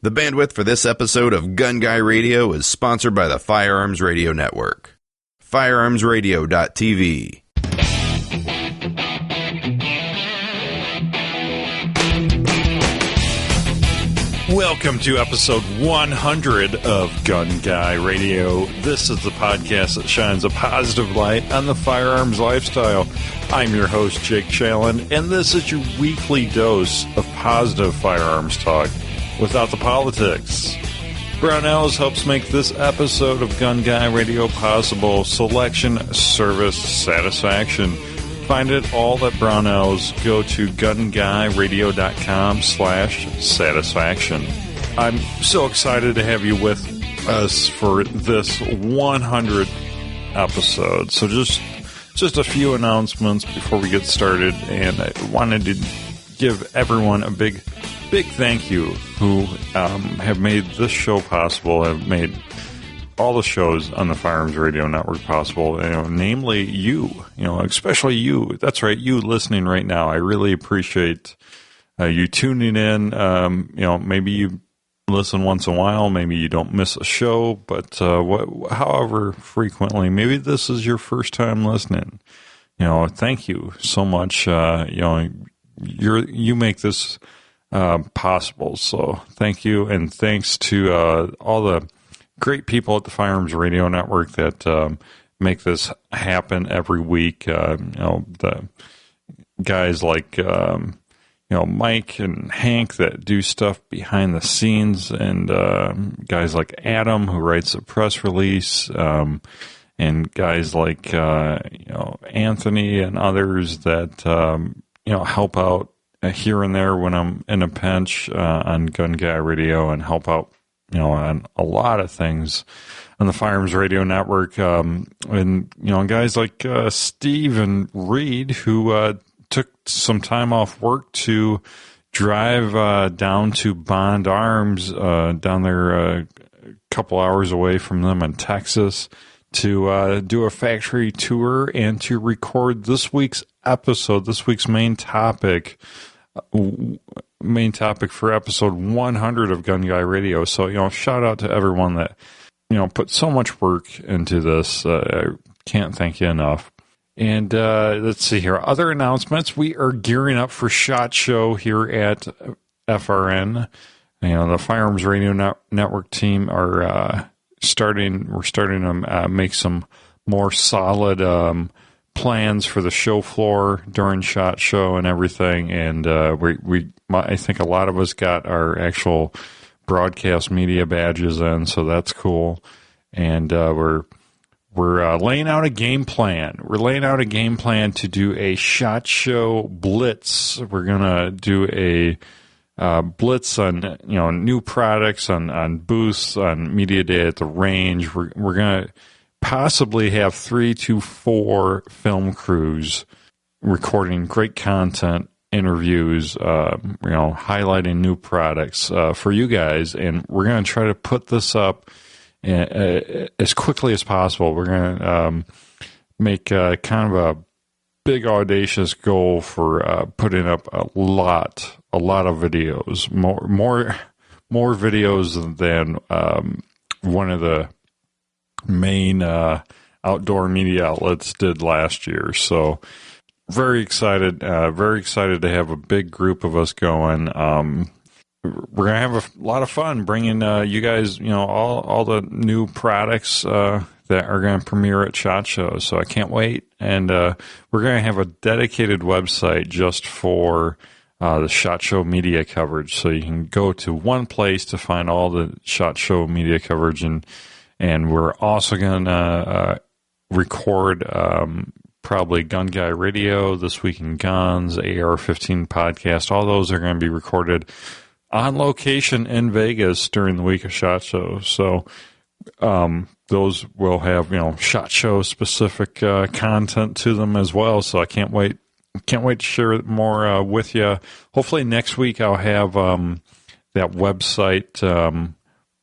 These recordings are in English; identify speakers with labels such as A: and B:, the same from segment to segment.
A: The bandwidth for this episode of Gun Guy Radio is sponsored by the Firearms Radio Network. Firearmsradio.tv.
B: Welcome to episode 100 of Gun Guy Radio. This is the podcast that shines a positive light on the firearms lifestyle. I'm your host, Jake Challen, and this is your weekly dose of positive firearms talk without the politics. Brownells helps make this episode of Gun Guy Radio possible. Selection, service, satisfaction. Find it all at Brownells. Go to gunguyradio.com/satisfaction. I'm so excited to have you with us for this 100 episode. So just a few announcements before we get started, and I wanted to give everyone a big thank you who have made this show possible, have made all the shows on the Firearms Radio Network possible, namely you, especially you. That's right, you listening right now. I really appreciate you tuning in. Maybe you listen once in a while, maybe you don't miss a show, but however frequently, maybe this is your first time listening. Thank you so much. You make this possible. So thank you, and thanks to all the great people at the Firearms Radio Network that make this happen every week. The guys like Mike and Hank that do stuff behind the scenes, and guys like Adam who writes a press release, and guys like Anthony and others that help out here and there when I'm in a pinch on Gun Guy Radio, and help out on a lot of things on the Firearms Radio Network. And guys like Steve and Reed, who took some time off work to drive down to Bond Arms, down there a couple hours away from them in Texas, to do a factory tour and to record this week's episode, this week's main topic for episode 100 of Gun Guy Radio. So, shout out to everyone that, put so much work into this. I can't thank you enough. And let's see here. Other announcements. We are gearing up for SHOT Show here at FRN. The Firearms Radio Network team are we're starting to make some more solid plans for the show floor during SHOT Show and everything, and I think a lot of us got our actual broadcast media badges in, so that's cool. And we're laying out a game plan. We're laying out a game plan to do a SHOT Show blitz. We're gonna do a blitz on new products, on booths, on media day at the range. We're gonna possibly have 3 to 4 film crews recording great content, interviews, highlighting new products for you guys, and we're going to try to put this up as quickly as possible. We're going to make kind of a big audacious goal for putting up a lot of videos, more videos than one of the main outdoor media outlets did last year. So very excited to have a big group of us going. We're gonna have a lot of fun bringing you guys all the new products that are going to premiere at SHOT Show. So I can't wait. And we're going to have a dedicated website just for the SHOT Show media coverage, so you can go to one place to find all the SHOT Show media coverage. And we're also going to record probably Gun Guy Radio, This Week in Guns, AR-15 podcast. All those are going to be recorded on location in Vegas during the week of SHOT Show. So those will have SHOT Show specific content to them as well. So I can't wait to share more with you. Hopefully next week I'll have that website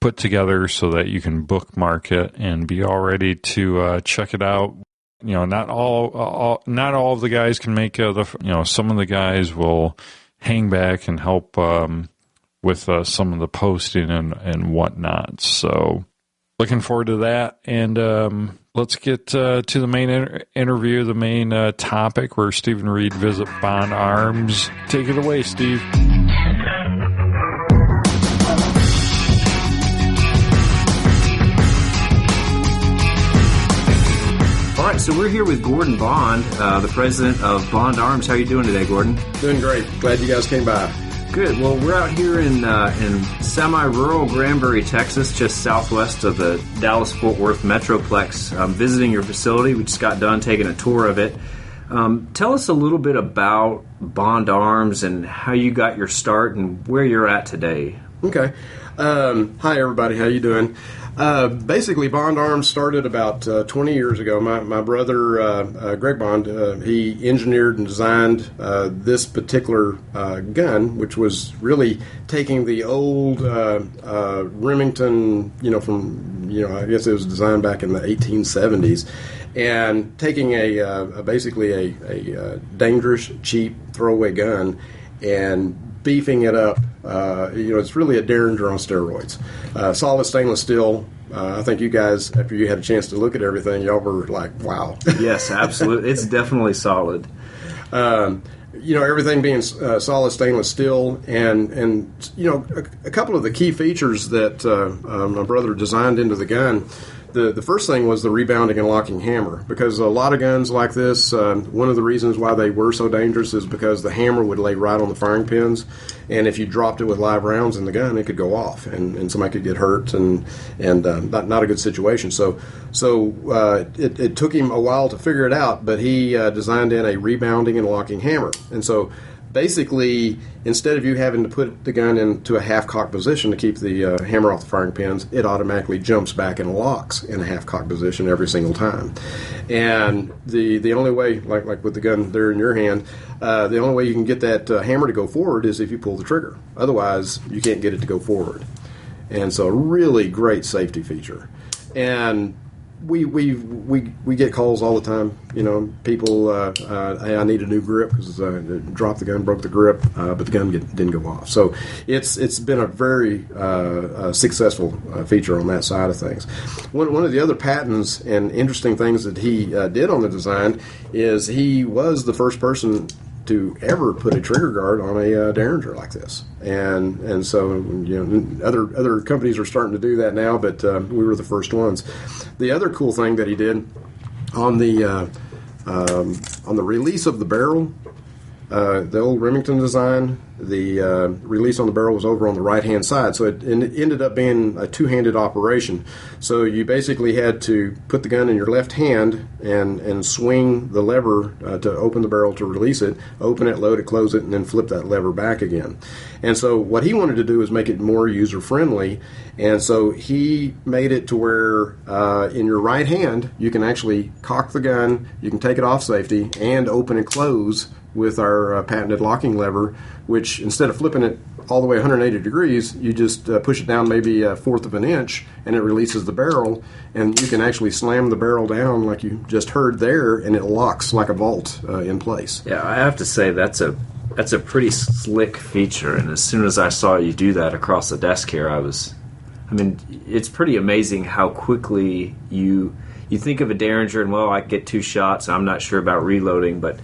B: put together so that you can bookmark it and be all ready to check it out. Not all of the guys can make some of the guys will hang back and help with some of the posting and whatnot. So looking forward to that. And let's get to the main interview, the main topic where Steve and Reed visit Bond Arms. Take it away, Steve.
C: All right, so we're here with Gordon Bond, the president of Bond Arms. How are you doing today, Gordon?
D: Doing great. Glad you guys came by.
C: Good. Well, we're out here in semi-rural Granbury, Texas, just southwest of the Dallas-Fort Worth Metroplex, visiting your facility. We just got done taking a tour of it. Tell us a little bit about Bond Arms and how you got your start and where you're at today.
D: Okay. Hi, everybody. How you doing? Basically, Bond Arms started about 20 years ago. My brother, Greg Bond, he engineered and designed this particular gun, which was really taking the old Remington, I guess it was designed back in the 1870s, and taking basically a dangerous, cheap, throwaway gun and beefing it up. It's really a derringer on steroids. Solid stainless steel. I think you guys, after you had a chance to look at everything, y'all were like, wow.
C: Yes, absolutely. It's definitely solid.
D: Everything being solid stainless steel, and a couple of the key features that my brother designed into the gun. The first thing was the rebounding and locking hammer, because a lot of guns like this, one of the reasons why they were so dangerous is because the hammer would lay right on the firing pins, and if you dropped it with live rounds in the gun, it could go off, and somebody could get hurt, and not a good situation. So it took him a while to figure it out, but he designed in a rebounding and locking hammer, and so basically, instead of you having to put the gun into a half-cocked position to keep the hammer off the firing pins, it automatically jumps back and locks in a half-cocked position every single time. And the only way, like with the gun there in your hand, the only way you can get that hammer to go forward is if you pull the trigger. Otherwise, you can't get it to go forward. And so, really great safety feature. And we get calls all the time. People, hey, I need a new grip because dropped the gun, broke the grip, but the gun didn't go off. So it's been a very successful feature on that side of things. One of the other patents and interesting things that he did on the design is he was the first person to ever put a trigger guard on a derringer like this, and so other companies are starting to do that now, but we were the first ones. The other cool thing that he did on the release of the barrel, the old Remington design, the release on the barrel was over on the right-hand side, so it ended up being a two-handed operation. So you basically had to put the gun in your left hand and swing the lever to open the barrel to release it, open it, load it, close it, and then flip that lever back again. And so what he wanted to do is make it more user-friendly, and so he made it to where in your right hand you can actually cock the gun, you can take it off safety, and open and close with our patented locking lever, which instead of flipping it all the way 180 degrees, you just push it down maybe a fourth of an inch, and it releases the barrel, and you can actually slam the barrel down like you just heard there, and it locks like a vault in place.
C: Yeah, I have to say that's a pretty slick feature, and as soon as I saw you do that across the desk here, it's pretty amazing how quickly you think of a derringer and, well, I get 2 shots, I'm not sure about reloading, but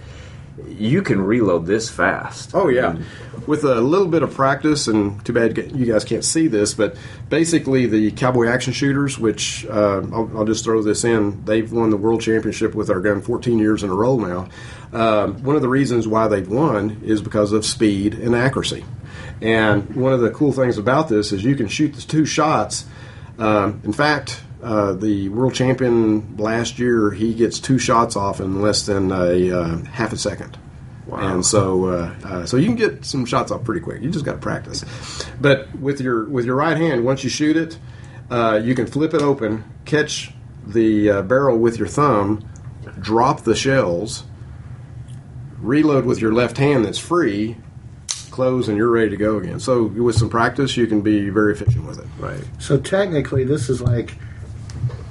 C: you can reload this fast.
D: Oh, yeah. With a little bit of practice, and too bad you guys can't see this, but basically the Cowboy Action Shooters, which I'll just throw this in, they've won the World Championship with our gun 14 years in a row now. One of the reasons why they've won is because of speed and accuracy. And one of the cool things about this is you can shoot the 2 shots. In fact, the world champion last year, he gets 2 shots off in less than a half a second. Wow. And so you can get some shots off pretty quick. You just got to practice. But with your right hand, once you shoot it, you can flip it open, catch the barrel with your thumb, drop the shells, reload with your left hand that's free, close, and you're ready to go again. So with some practice, you can be very efficient with it.
C: Right.
E: So technically, this is like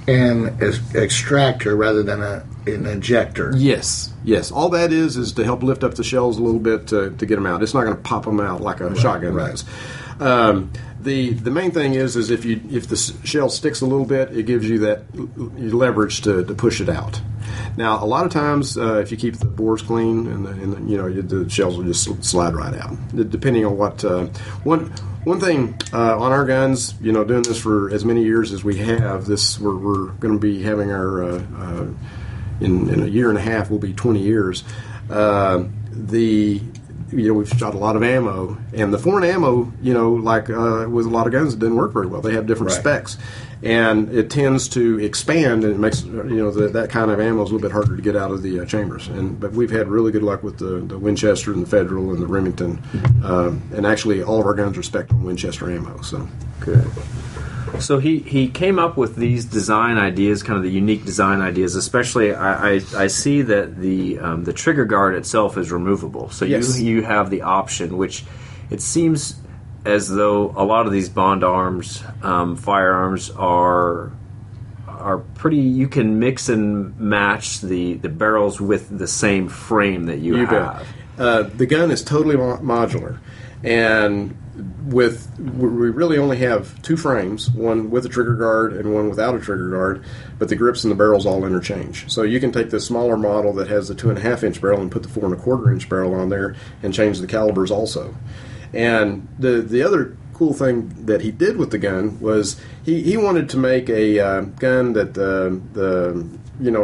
E: an extractor rather than an ejector.
D: Yes. All that is to help lift up the shells a little bit to get them out. It's not going to pop them out like a shotgun does. The main thing is if the shell sticks a little bit, it gives you that leverage to push it out. Now, a lot of times, if you keep the bores clean, the shells will just slide right out. Depending on what one thing on our guns, doing this for as many years as we have, we're going to be having our in a year and a half will be 20 years. We've shot a lot of ammo, and the foreign ammo, like with a lot of guns, it didn't work very well. They have different specs, and it tends to expand, and it makes that kind of ammo is a little bit harder to get out of the chambers. But we've had really good luck with the Winchester and the Federal and the Remington, and actually all of our guns are spec'd on Winchester ammo. So
C: good. So he came up with these design ideas, kind of the unique design ideas. Especially, I see that the trigger guard itself is removable. So
D: yes.
C: you have the option, which it seems as though a lot of these Bond Arms firearms are pretty. You can mix and match the barrels with the same frame that you have.
D: The gun is totally modular, and we really only have two frames, one with a trigger guard and one without a trigger guard, but the grips and the barrels all interchange. So you can take the smaller model that has the 2.5-inch barrel and put the 4.25-inch barrel on there and change the calibers also. And the other cool thing that he did with the gun was he wanted to make a gun that the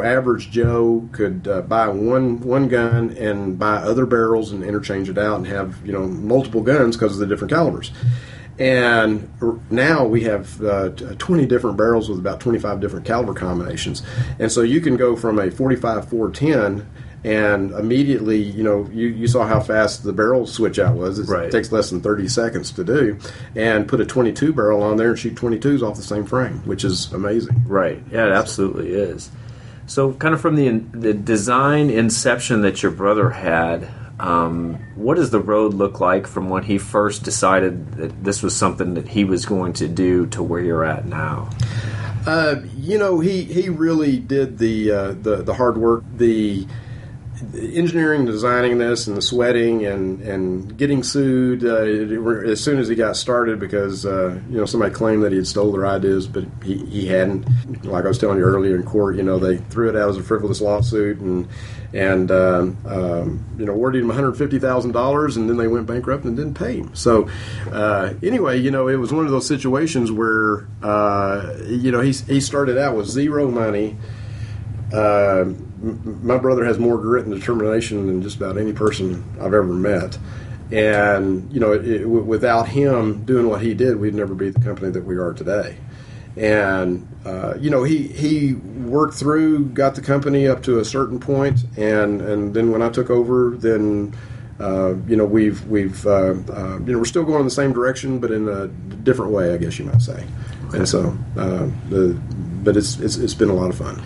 D: average Joe could buy one gun and buy other barrels and interchange it out and have multiple guns because of the different calibers. And now we have 20 different barrels with about 25 different caliber combinations, and so you can go from a 45-410 and immediately, you saw how fast the barrel switch out was. It takes less than 30 seconds to do, and put a 22 barrel on there and shoot 22s off the same frame, which is amazing.
C: Right. Yeah, it absolutely is. So kind of from the design inception that your brother had, what does the road look like from when he first decided that this was something that he was going to do to where you're at now?
D: He really did the hard work, the engineering, designing this, and the sweating, and getting sued as soon as he got started because somebody claimed that he had stole their ideas, but he hadn't. Like I was telling you earlier in court, they threw it out as a frivolous lawsuit and awarded him $150,000, and then they went bankrupt and didn't pay him. So anyway, it was one of those situations where he started out with zero money. My brother has more grit and determination than just about any person I've ever met. And, without him doing what he did, we'd never be the company that we are today. And, he worked through, got the company up to a certain point, and then when I took over, then, we're still going in the same direction, but in a different way, I guess you might say. Okay. And so, but it's been a lot of fun.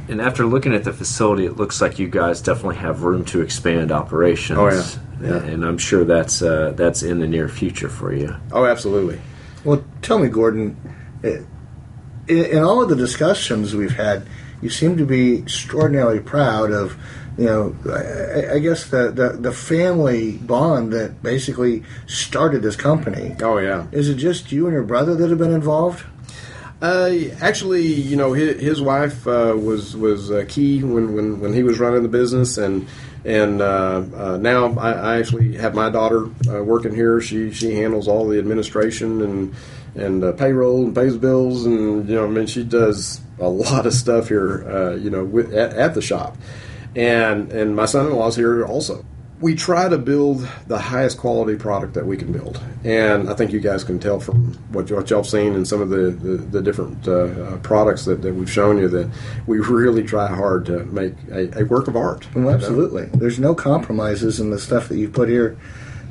C: And after looking at the facility, it looks like you guys definitely have room to expand operations.
D: Oh, yeah.
C: And I'm sure that's in the near future for you.
D: Oh, absolutely.
E: Well, tell me, Gordon, in all of the discussions we've had, you seem to be extraordinarily proud of, I guess the family bond that basically started this company.
D: Oh, yeah.
E: Is it just you and your brother that have been involved?
D: Actually, his wife was key when he was running the business, and now I actually have my daughter working here. She handles all the administration and payroll and pays bills, and she does a lot of stuff here, at the shop, and my son-in-law's here also. We try to build the highest quality product that we can build, and I think you guys can tell from what y'all have seen and some of the different products that we've shown you that we really try hard to make a work of art.
E: Well, absolutely. There's no compromises in the stuff that you put here,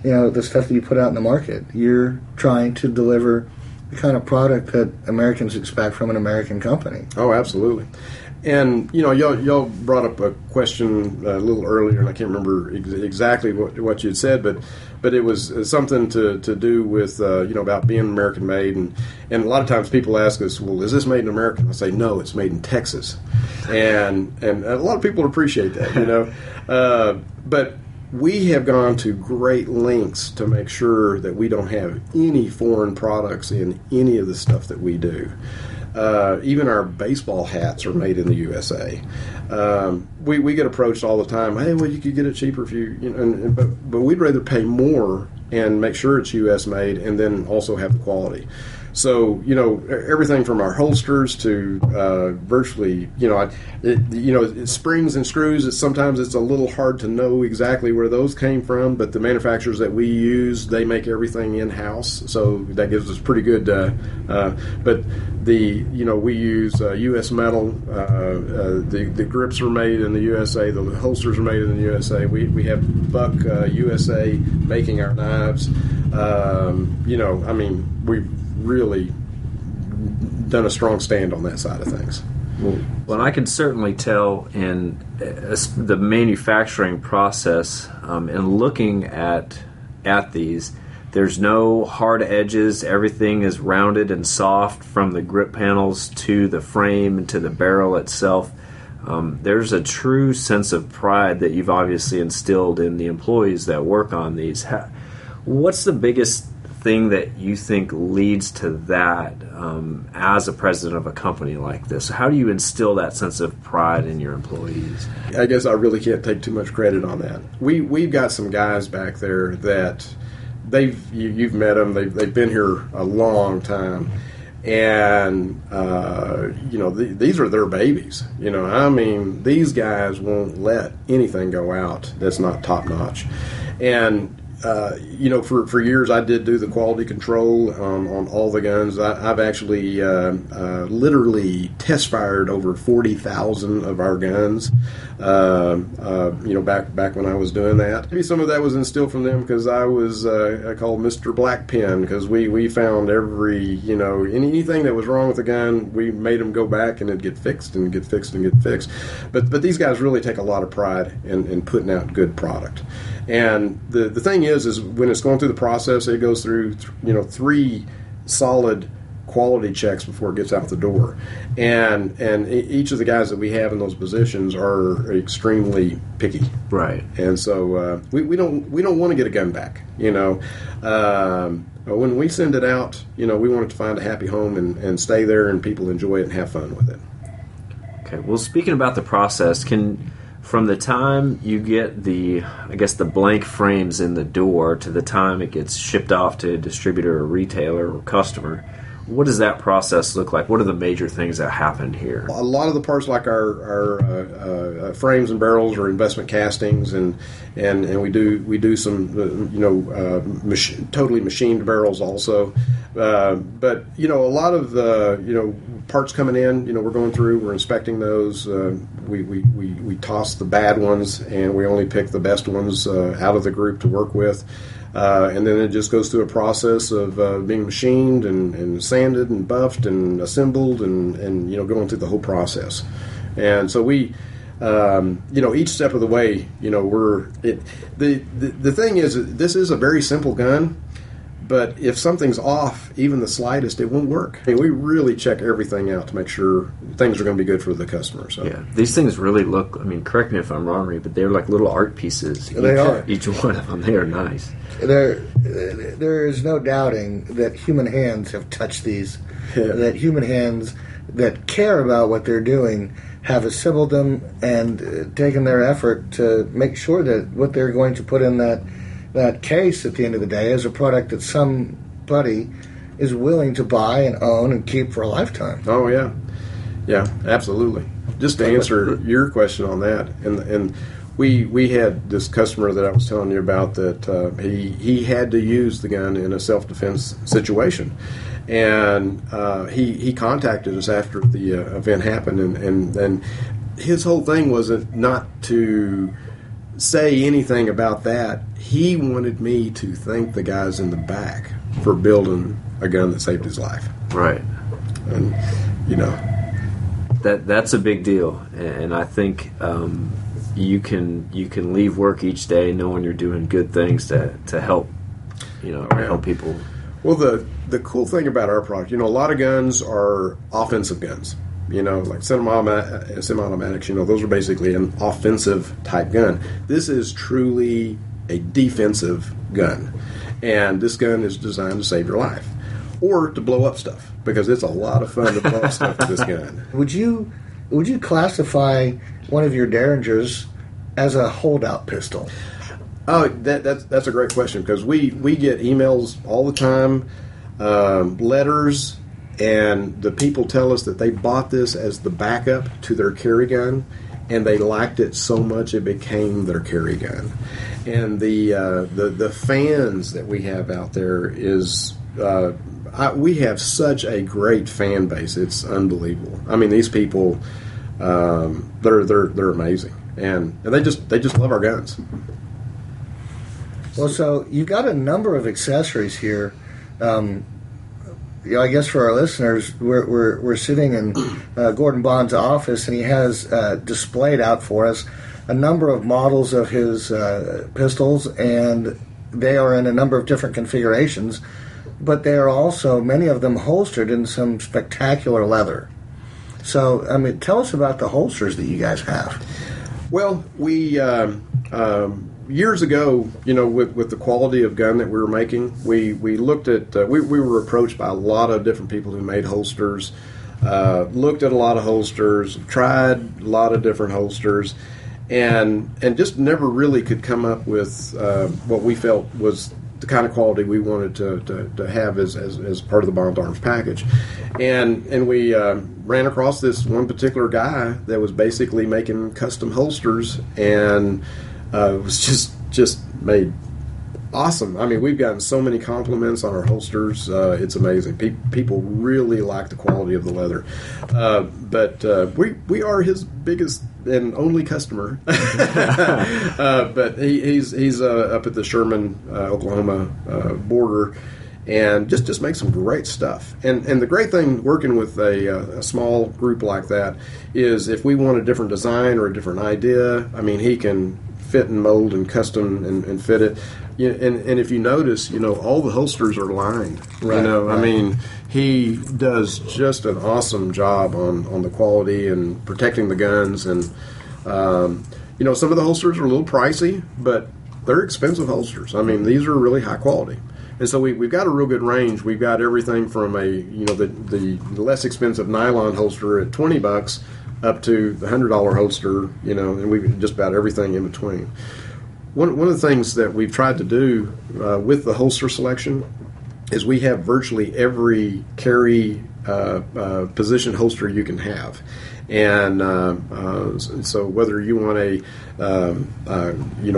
E: the stuff that you put out in the market. You're trying to deliver the kind of product that Americans expect from an American company.
D: Oh, absolutely. And, y'all brought up a question a little earlier, and I can't remember exactly what you had said, but it was something to do with, about being American-made. And a lot of times people ask us, well, is this made in America? I say, no, it's made in Texas. And a lot of people appreciate that, But we have gone to great lengths to make sure that we don't have any foreign products in any of the stuff that we do. Even our baseball hats are made in the USA. We get approached all the time. Hey, well, you could get it cheaper if but we'd rather pay more and make sure it's U.S. made, and then also have the quality. So, everything from our holsters to virtually, springs and screws. Sometimes it's a little hard to know exactly where those came from, but the manufacturers that we use, they make everything in-house, so that gives us pretty good. But we use U.S. metal. The grips are made in the USA. The holsters are made in the USA. We have Buck USA making our knives. We've really done a strong stand on that side of things.
C: Well, I can certainly tell in the manufacturing process, and looking at these, there's no hard edges. Everything is rounded and soft from the grip panels to the frame and to the barrel itself. There's a true sense of pride that you've obviously instilled in the employees that work on these. What's the biggest thing that you think leads to that as a president of a company like this? How do you instill that sense of pride in your employees?
D: I guess I really can't take too much credit on that. We've got some guys back there that you've met them. They've been here a long time, and these are their babies. These guys won't let anything go out that's not top notch, and. For years I did do the quality control on all the guns. I've actually literally test fired over 40,000 of our guns. Back when I was doing that. Maybe some of that was instilled from them because I was called Mr. Black Pen, because we found anything that was wrong with the gun, we made them go back and it'd get fixed and get fixed and get fixed. But these guys really take a lot of pride in putting out good product. And the thing is when it's going through the process, it goes through 3 solid quality checks before it gets out the door, and each of the guys that we have in those positions are extremely picky,
C: right?
D: And so we don't want to get a gun back, when we send it out, we want it to find a happy home and stay there, and people enjoy it and have fun with it.
C: Okay, well, speaking about the process, from the time you get the blank frames in the door to the time it gets shipped off to a distributor or retailer or customer, what does that process look like? What are the major things that happen here?
D: A lot of the parts, like our frames and barrels, are investment castings, and we do some totally machined barrels also. But a lot of the parts coming in, we're going through, we're inspecting those. We toss the bad ones, and we only pick the best ones out of the group to work with. And then it just goes through a process of being machined and sanded and buffed and assembled and going through the whole process. And so we, each step of the way, the thing is, this is a very simple gun, but if something's off, even the slightest, it won't work. We really check everything out to make sure things are going to be good for the customer. So.
C: Yeah, these things really look, correct me if I'm wrong, Ray, but they're like little art pieces.
E: They are.
C: Each one of them, they are nice.
E: There is no doubting that human hands have touched these, that human hands that care about what they're doing have assembled them and taken their effort to make sure that what they're going to put in that case at the end of the day is a product that somebody is willing to buy and own and keep for a lifetime.
D: Oh, yeah. Yeah, absolutely. Just to answer your question on that, and we had this customer that I was telling you about that he had to use the gun in a self-defense situation. And he contacted us after the event happened, and his whole thing wasn't not to say anything about that. He wanted me to thank the guys in the back for building a gun that saved his life.
C: Right.
D: And,
C: that's a big deal. And I think you can leave work each day knowing you're doing good things to help, help people.
D: Well, the cool thing about our product, a lot of guns are offensive guns. like semi-automatics, those are basically an offensive type gun. This is truly a defensive gun. And this gun is designed to save your life or to blow up stuff, because it's a lot of fun to blow up stuff with this gun.
E: Would you classify one of your derringers as a holdout pistol?
D: Oh, that's a great question, because we get emails all the time, letters, and the people tell us that they bought this as the backup to their carry gun, and they liked it so much it became their carry gun. And the fans that we have out there is we have such a great fan base. It's unbelievable. I mean, these people they're amazing, and they just love our guns.
E: Well, so you've got a number of accessories here. I guess for our listeners, we're sitting in Gordon Bond's office, and he has displayed out for us a number of models of his pistols, and they are in a number of different configurations, but they are also, many of them, holstered in some spectacular leather. So, I mean, tell us about the holsters that you guys have.
D: Well, we years ago, with the quality of gun that we were making, we looked at we were approached by a lot of different people who made holsters, looked at a lot of holsters, tried a lot of different holsters, and just never really could come up with what we felt was the kind of quality we wanted to have as part of the Bond Arms package. And we ran across this one particular guy that was basically making custom holsters, and it was just made awesome. I mean, we've gotten so many compliments on our holsters. It's amazing. People really like the quality of the leather. But we are his biggest and only customer. But he's up at the Sherman, Oklahoma border, and just makes some great stuff. And the great thing working with a small group like that is if we want a different design or a different idea, I mean, he can fit and mold and custom and fit it. And if you notice, all the holsters are lined.
E: Right,
D: I mean, he does just an awesome job on the quality and protecting the guns. And some of the holsters are a little pricey, but they're expensive holsters. I mean, these are really high quality. And so we've got a real good range. We've got everything from the less expensive nylon holster at $20 up to the $100 holster, and we've just about everything in between. One of the things that we've tried to do with the holster selection is we have virtually every carry position holster you can have. And so whether you want a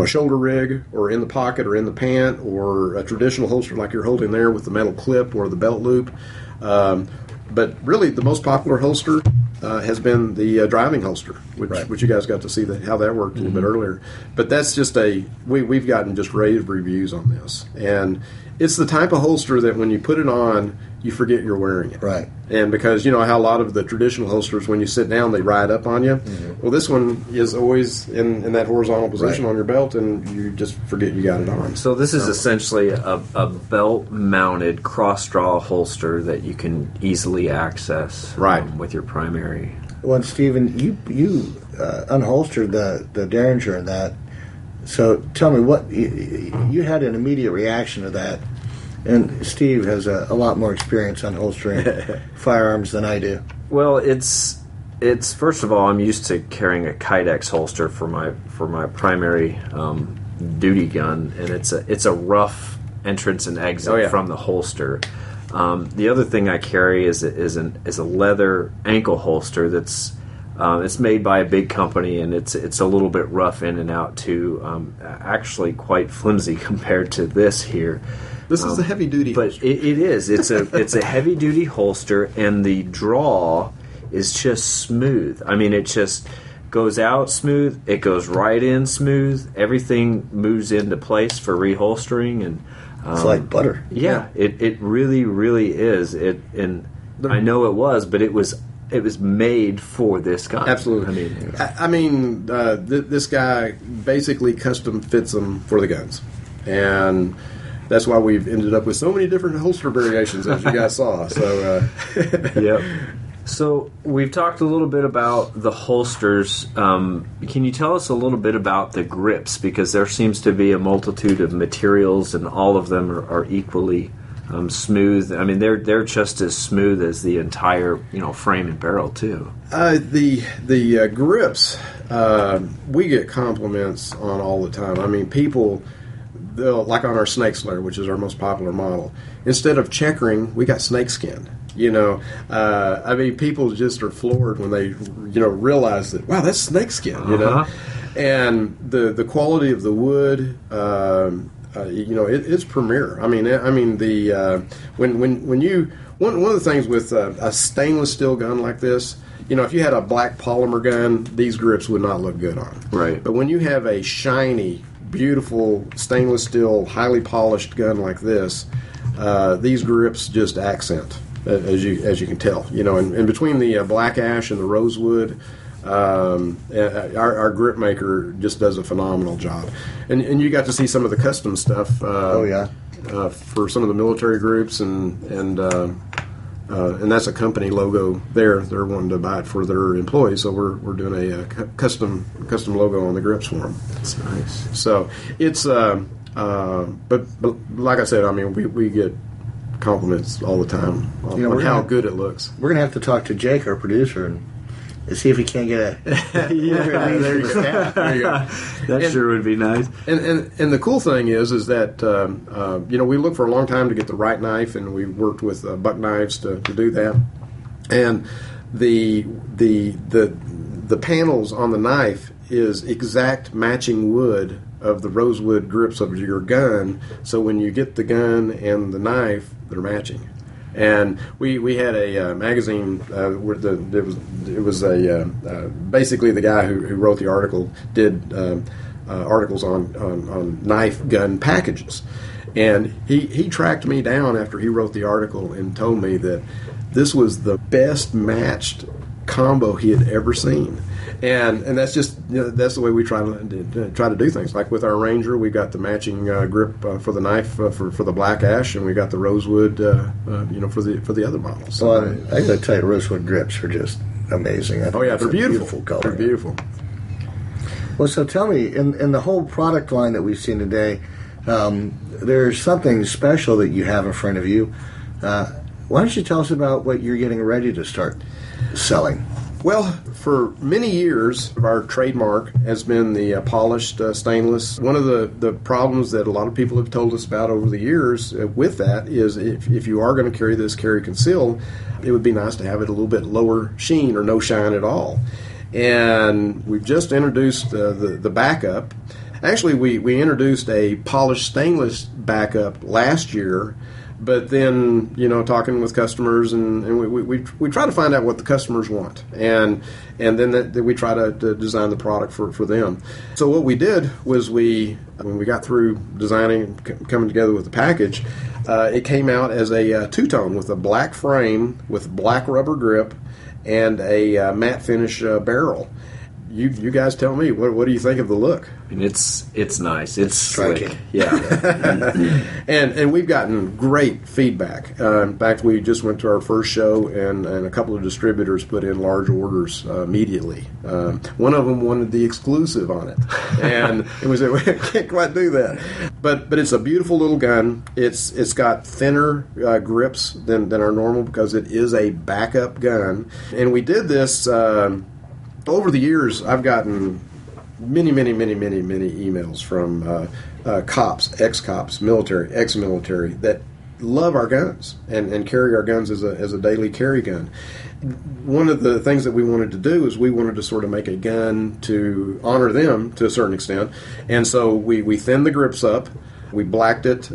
D: shoulder rig or in the pocket or in the pant or a traditional holster like you're holding there with the metal clip or the belt loop, but really the most popular holster has been the driving holster, which you guys got to see how that worked a little bit earlier. But that's just we've gotten just rave reviews on this, and it's the type of holster that when you put it on, you forget you're wearing it.
E: Right.
D: And because how a lot of the traditional holsters, when you sit down, they ride up on you. Mm-hmm. Well, this one is always in that horizontal position on your belt, and you just forget you got it on.
C: So this is essentially a belt-mounted cross-draw holster that you can easily access with your primary.
E: Well, Stephen, you unholstered the Derringer in that. So tell me, what you had an immediate reaction to that. And Steve has a lot more experience on holstering firearms than I do.
C: Well, it's first of all, I'm used to carrying a Kydex holster for my primary duty gun, and it's a rough entrance and exit from the holster. The other thing I carry is a leather ankle holster that's it's made by a big company, and it's a little bit rough in and out too. Actually, quite flimsy compared to this here.
D: This is a heavy duty holster.
C: But it is. It's a heavy duty holster, and the draw is just smooth. I mean, it just goes out smooth. It goes right in smooth. Everything moves into place for reholstering, and
E: it's like butter.
C: Yeah, it really, really is. And I know it was, but it was made for this guy.
D: Absolutely. This guy basically custom fits them for the guns, and that's why we've ended up with so many different holster variations, as you guys saw. So,
C: yep. So we've talked a little bit about the holsters. Can you tell us a little bit about the grips? Because there seems to be a multitude of materials, and all of them are equally smooth. I mean, they're just as smooth as the entire frame and barrel too.
D: The grips, we get compliments on all the time. I mean, people, like on our Snake Slayer, which is our most popular model, instead of checkering, we got snakeskin. I mean, people just are floored when they, realize that, wow, that's snakeskin, and the quality of the wood, it's premier. I mean, when you one of the things with a stainless steel gun like this, if you had a black polymer gun, these grips would not look good on.
C: Right.
D: But when you have a shiny, beautiful stainless steel, highly polished gun like this, these grips just accent. As you can tell, and between the black ash and the rosewood, our grip maker just does a phenomenal job. And you got to see some of the custom stuff. For some of the military groups, and that's a company logo there. They're wanting to buy it for their employees, so we're doing a custom logo on the grips for them.
C: That's nice.
D: So it's but like I said, I mean we get compliments all the time on how good it looks.
E: We're going to have to talk to Jake, our producer, and see if he can't get a
D: there you go.
C: That sure would be nice.
D: And the cool thing is that we looked for a long time to get the right knife, and we worked with buck knives to do that. And the panels on the knife is exact matching wood of the rosewood grips of your gun, so when you get the gun and the knife, they're matching. And we had a magazine where it was basically the guy who wrote the article did articles on knife gun packages, and he tracked me down after he wrote the article and told me that this was the best matched combo he had ever seen. And that's just that's the way we try to do things. Like with our Ranger, we got the matching grip for the knife for the black ash, and we got the rosewood for the other models.
E: Well, I got to tell you, rosewood grips are just amazing.
D: Oh yeah, they're beautiful.
E: Color.
D: They're beautiful.
E: Well, so tell me, in the whole product line that we've seen today, there's something special that you have in front of you. Why don't you tell us about what you're getting ready to start selling?
D: Well, for many years, our trademark has been the polished stainless. One of the problems that a lot of people have told us about over the years with that is if you are going to carry this carry conceal, it would be nice to have it a little bit lower sheen or no shine at all. And we've just introduced the backup. Actually, we introduced a polished stainless backup last year. But then, talking with customers, and we try to find out what the customers want, and then we try to design the product for them. So what we did was when we got through designing and coming together with the package, it came out as a two-tone with a black frame with black rubber grip and a matte finish barrel. You guys tell me, what do you think of the look?
C: I mean, it's nice. It's
E: striking.
C: Slick. Yeah.
D: and we've gotten great feedback. In fact, we just went to our first show, and a couple of distributors put in large orders immediately. One of them wanted the exclusive on it, and we said, we can't quite do that. But it's a beautiful little gun. It's got thinner grips than our normal because it is a backup gun. And we did this... over the years, I've gotten many emails from cops, ex-cops, military, ex-military that love our guns and carry our guns as a daily carry gun. One of the things that we wanted to do is we wanted to sort of make a gun to honor them to a certain extent, and so we thinned the grips up. We blacked it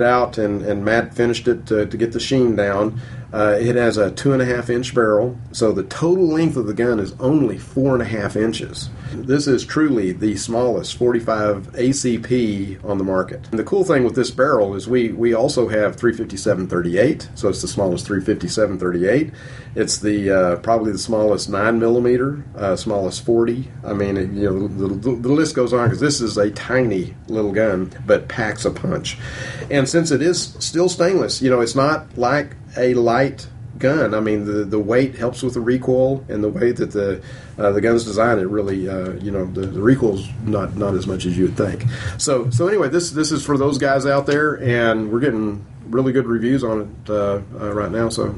D: out and matte finished it to get the sheen down. It has a 2.5-inch barrel, so the total length of the gun is only 4.5 inches. This is truly the smallest 45 ACP on the market. And the cool thing with this barrel is we also have 357-38, so it's the smallest 357-38. It's the probably the smallest 9mm, smallest 40. I mean, the list goes on because this is a tiny little gun, but packs a punch. And since it is still stainless, it's not like a light gun. I mean, the weight helps with the recoil, and the way that the gun's designed, it really, the recoil's not as much as you would think. So anyway, this is for those guys out there, and we're getting really good reviews on it right now. So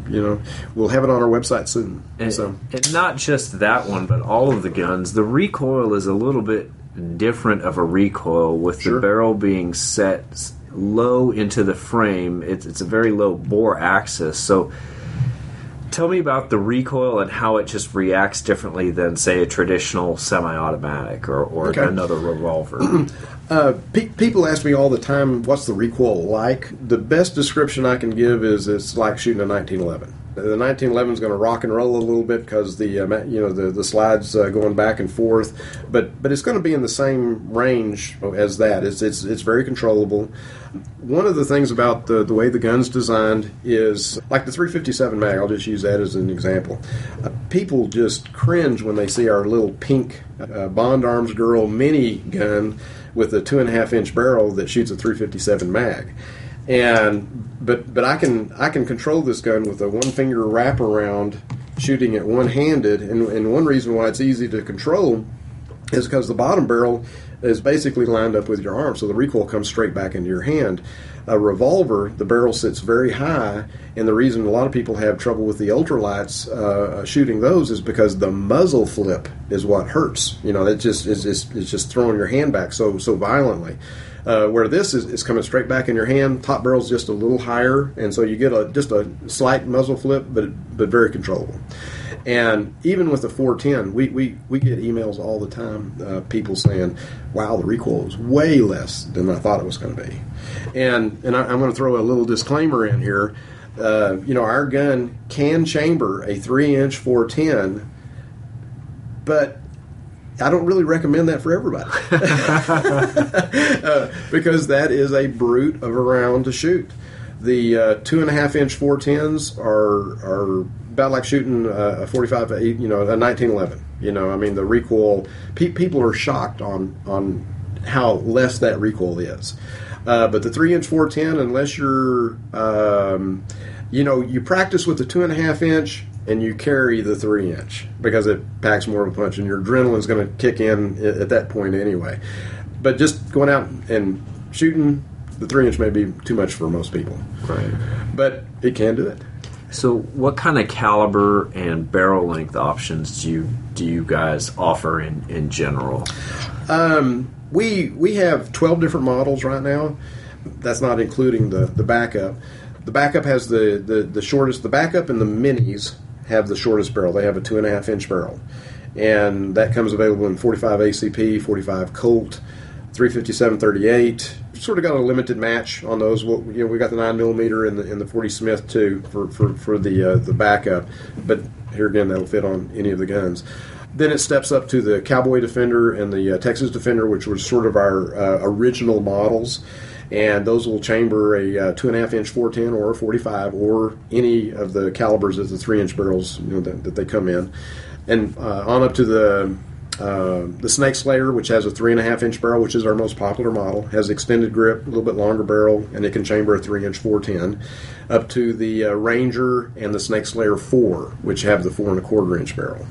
D: we'll have it on our website soon.
C: And not just that one, but all of the guns. The recoil is a little bit different of a recoil, with the barrel being set low into the frame. It's a very low bore axis. So tell me about the recoil and how it just reacts differently than, say, a traditional semi-automatic or another revolver.
D: People ask me all the time, what's the recoil like? The best description I can give is it's like shooting a 1911. The 1911 is going to rock and roll a little bit because the slides going back and forth, but it's going to be in the same range as that. It's very controllable. One of the things about the way the gun's designed is, like the 357 mag, I'll just use that as an example. People just cringe when they see our little pink Bond Arms Girl mini gun with a 2.5-inch barrel that shoots a 357 mag. But I can control this gun with a one-finger wraparound, shooting it one-handed, and one reason why it's easy to control is because the bottom barrel is basically lined up with your arm, so the recoil comes straight back into your hand. A revolver, the barrel sits very high, and the reason a lot of people have trouble with the ultralights shooting those is because the muzzle flip is what hurts. It's just throwing your hand back so violently. Where this is coming straight back in your hand, top barrel's just a little higher, and so you get just a slight muzzle flip, but very controllable. And even with the 410, we get emails all the time, people saying, "Wow, the recoil is way less than I thought it was going to be." And I'm going to throw a little disclaimer in here. Our gun can chamber a 3-inch 410, but I don't really recommend that for everybody because that is a brute of a round to shoot. The 2.5-inch 410s are about like shooting a 45, a 1911. I mean, the recoil. People are shocked on how less that recoil is. But the 3-inch 410, unless you're, you practice with the 2.5-inch. And you carry the 3-inch because it packs more of a punch, and your adrenaline's going to kick in at that point anyway. But just going out and shooting, the 3-inch may be too much for most people.
C: Right.
D: But it can do it.
C: So what kind of caliber and barrel length options do you guys offer in general?
D: We have 12 different models right now. That's not including the backup. The backup has the shortest. The backup and the minis have the shortest barrel. They have a 2.5-inch barrel, and that comes available in 45 ACP, 45 Colt, 357 38. Sort of got a limited match on those. We got the 9mm in the 40 Smith too for the backup, but here again that'll fit on any of the guns. Then it steps up to the Cowboy Defender and the Texas Defender, which were sort of our original models. And those will chamber a 2.5-inch 410 or a 45 or any of the calibers of the 3-inch barrels that they come in. And on up to the Snake Slayer, which has a 3.5-inch barrel, which is our most popular model, has extended grip, a little bit longer barrel, and it can chamber a 3-inch 410. Up to the Ranger and the Snake Slayer 4, which have the 4.25-inch barrel.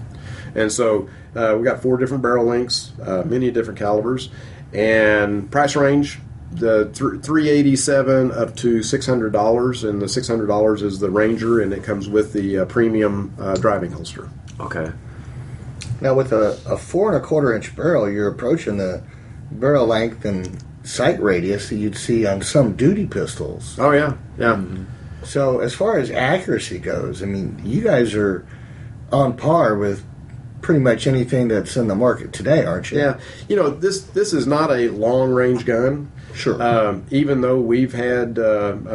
D: And so we got 4 different barrel lengths, many different calibers, and price range. The $387 up to $600, and the $600 is the Ranger, and it comes with the premium driving holster.
C: Okay.
E: Now, with a 4.25-inch barrel, you're approaching the barrel length and sight radius that you'd see on some duty pistols.
D: Oh yeah.
E: Mm-hmm. So, as far as accuracy goes, I mean, you guys are on par with pretty much anything that's in the market today, aren't you?
D: Yeah. This is not a long-range gun.
E: Sure.
D: Even though we've had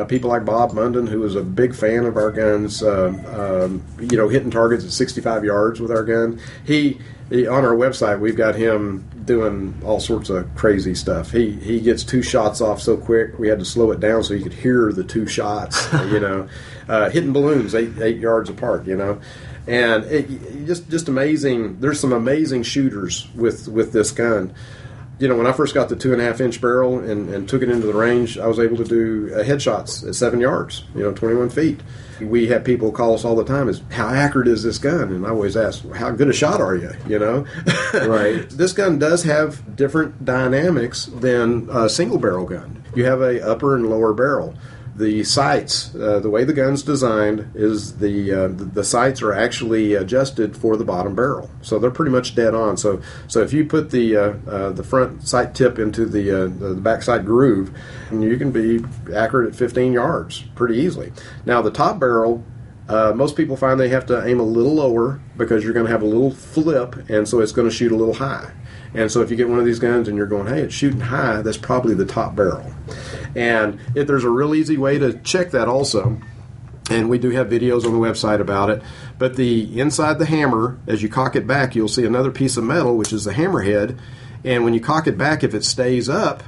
D: people like Bob Munden, who is a big fan of our guns, hitting targets at 65 yards with our gun. He on our website, we've got him doing all sorts of crazy stuff. He gets 2 shots off so quick, we had to slow it down so you could hear the 2 shots. Hitting balloons 8 yards apart. And it just amazing. There's some amazing shooters with this gun. when I first got the 2.5-inch barrel and took it into the range, I was able to do headshots at 7 yards, 21 feet. We have people call us all the time, how accurate is this gun? And I always ask, how good a shot are you, Right. This gun does have different dynamics than a single barrel gun. You have a upper and lower barrel. The sights, the way the gun's designed is the sights are actually adjusted for the bottom barrel, so they're pretty much dead on. So if you put the front sight tip into the back sight groove, you can be accurate at 15 yards pretty easily. Now the top barrel, most people find they have to aim a little lower because you're going to have a little flip, and so it's going to shoot a little high. And so if you get one of these guns and you're going, hey, it's shooting high, that's probably the top barrel. And if there's a real easy way to check that also, and we do have videos on the website about it, but the inside the hammer, as you cock it back, you'll see another piece of metal, which is the hammer head. And when you cock it back, if it stays up,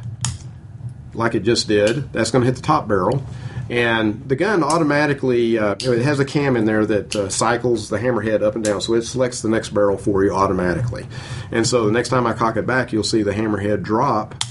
D: like it just did, that's going to hit the top barrel. And the gun automatically, it has a cam in there that cycles the hammerhead up and down, so it selects the next barrel for you automatically. And so the next time I cock it back, you'll see the hammerhead drop,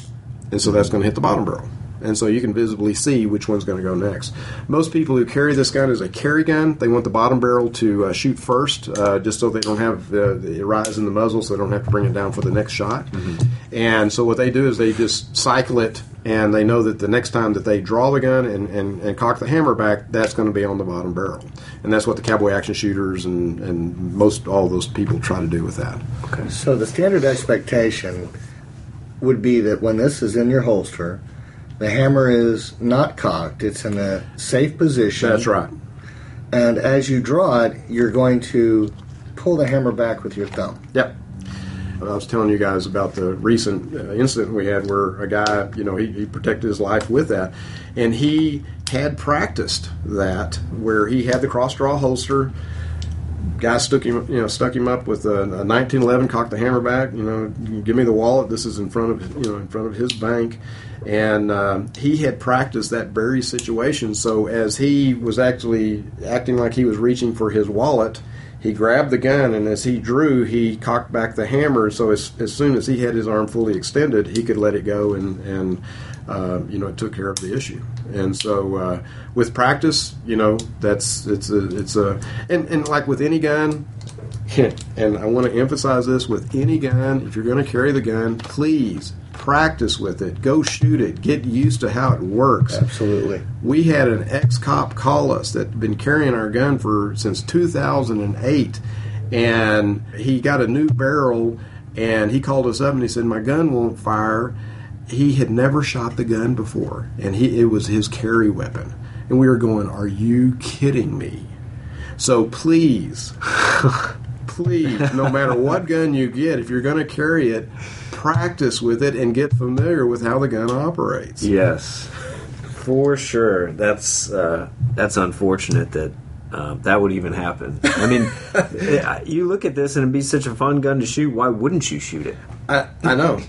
D: and so that's going to hit the bottom barrel. And so you can visibly see which one's going to go next. Most people who carry this gun as a carry gun, they want the bottom barrel to shoot first, just so they don't have the rise in the muzzle, so they don't have to bring it down for the next shot. Mm-hmm. And so what they do is they just cycle it, and they know that the next time that they draw the gun and cock the hammer back, that's going to be on the bottom barrel. And that's what the cowboy action shooters and most all those people try to do with that.
E: Okay. So the standard expectation would be that when this is in your holster, the hammer is not cocked. It's in a safe position.
D: That's right.
E: And as you draw it, you're going to pull the hammer back with your thumb.
D: Yep. I was telling you guys about the recent incident we had where a guy, he protected his life with that. And he had practiced that where he had the cross-draw holster. Guy stuck him up with a 1911, cocked the hammer back. Give me the wallet. This is in front of his bank, and he had practiced that very situation. So as he was actually acting like he was reaching for his wallet, he grabbed the gun, and as he drew, he cocked back the hammer. So as soon as he had his arm fully extended, he could let it go, and it took care of the issue. And so with practice, it's like with any gun, and I want to emphasize this, with any gun, if you're going to carry the gun, please practice with it. Go shoot it. Get used to how it works.
E: Absolutely.
D: We had an ex-cop call us that had been carrying our gun since 2008, and he got a new barrel, and he called us up and he said, my gun won't fire. He had never shot the gun before, and it was his carry weapon. And we were going, are you kidding me? So please, no matter what gun you get, if you're going to carry it, practice with it and get familiar with how the gun operates.
C: Yes, for sure. That's unfortunate that that would even happen. I mean, you look at this and it'd be such a fun gun to shoot. Why wouldn't you shoot it?
D: I know.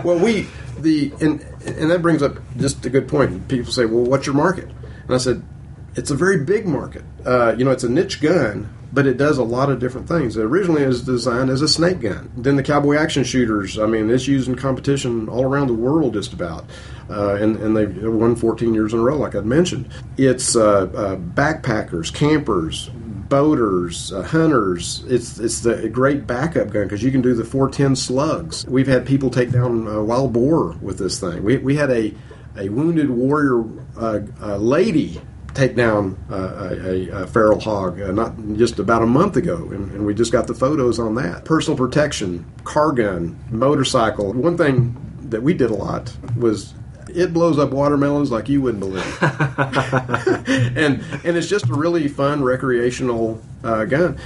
D: Well, and that brings up just a good point. People say, well, what's your market? And I said, it's a very big market. It's a niche gun, but it does a lot of different things. It originally was designed as a snake gun. Then the cowboy action shooters, it's used in competition all around the world just about. And they've won 14 years in a row, like I'd mentioned. It's backpackers, campers, boaters, hunters. It's the great backup gun because you can do the 410 slugs. We've had people take down a wild boar with this thing. We had a wounded warrior lady take down a feral hog not just about a month ago, and we just got the photos on that. Personal protection, car gun, motorcycle. One thing that we did a lot was it blows up watermelons like you wouldn't believe. and it's just a really fun recreational gun.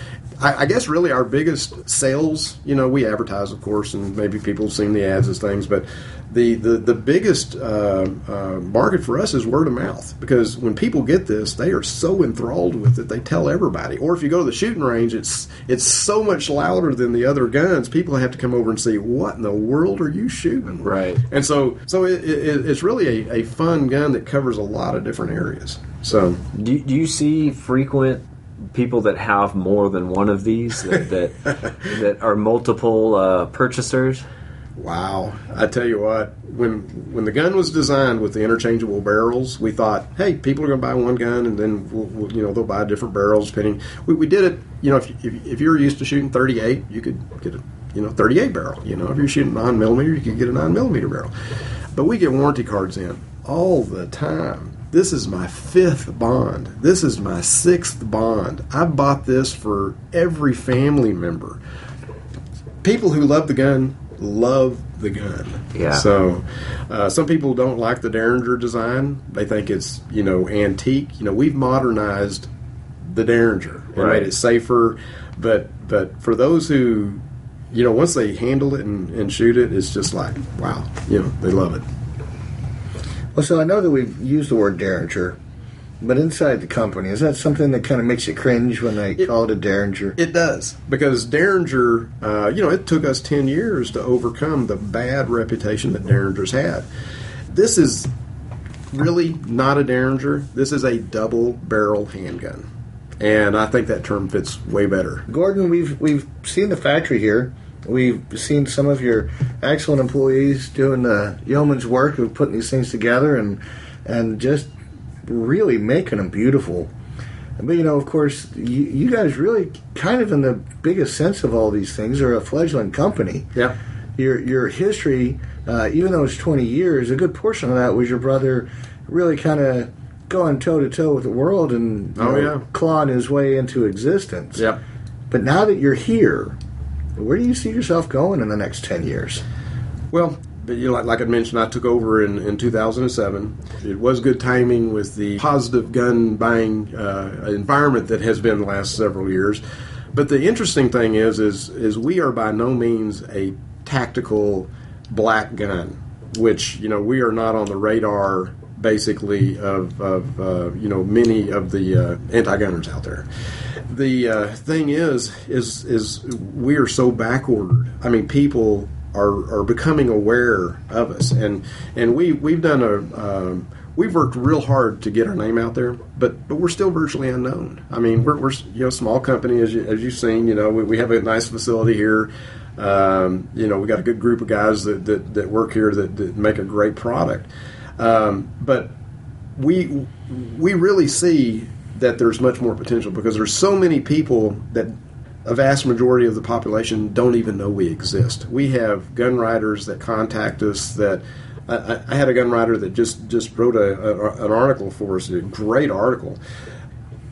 D: I guess really our biggest sales, we advertise, of course, and maybe people have seen the ads as things, but the biggest market for us is word of mouth, because when people get this, they are so enthralled with it, they tell everybody. Or if you go to the shooting range, it's so much louder than the other guns, people have to come over and see, what in the world are you shooting?
C: Right.
D: And so it's really a fun gun that covers a lot of different areas. So
C: do you see frequent people that have more than one of these that are multiple purchasers?
D: Wow. I tell you what, when the gun was designed with the interchangeable barrels, we thought, hey, people are going to buy one gun and then they'll buy different barrels depending. We did it, if you're used to shooting 38, you could get a 38 barrel. If you're shooting 9mm, you could get a 9mm barrel. But we get warranty cards in all the time. This is my 5th bond. This is my 6th bond. I've bought this for every family member. People who love the gun love the gun.
C: Yeah.
D: So some people don't like the Derringer design. They think it's, antique. We've modernized the Derringer and made it safer. But for those who, once they handle it and shoot it, it's just like, wow, they love it.
E: Well, so I know that we've used the word Derringer, but inside the company, is that something that kind of makes you cringe when they call it a Derringer?
D: It does, because Derringer, it took us 10 years to overcome the bad reputation that Derringers had. This is really not a Derringer. This is a double-barrel handgun, and I think that term fits way better.
E: Gordon, we've seen the factory here. We've seen some of your excellent employees doing the yeoman's work of putting these things together and just really making them beautiful. But, of course, you guys really kind of in the biggest sense of all these things are a fledgling company.
D: Yeah.
E: Your history, even though it's 20 years, a good portion of that was your brother really kind of going toe-to-toe with the world and clawing his way into existence.
D: Yeah.
E: But now that you're here, where do you see yourself going in the next 10 years?
D: Well, like I mentioned, I took over in 2007. It was good timing with the positive gun buying environment that has been the last several years. But the interesting thing is we are by no means a tactical black gun, which we are not on the radar basically of many of the anti-gunners out there. The thing is we are so backordered. I mean, people are becoming aware of us, and we've done we've worked real hard to get our name out there, but we're still virtually unknown. I mean, we're a small company as you've seen. We have a nice facility here. We got a good group of guys that work here that make a great product. But we really see that there's much more potential because there's so many people that a vast majority of the population don't even know we exist. We have gun writers that contact us. That I had a gun writer that just wrote an article for us, a great article.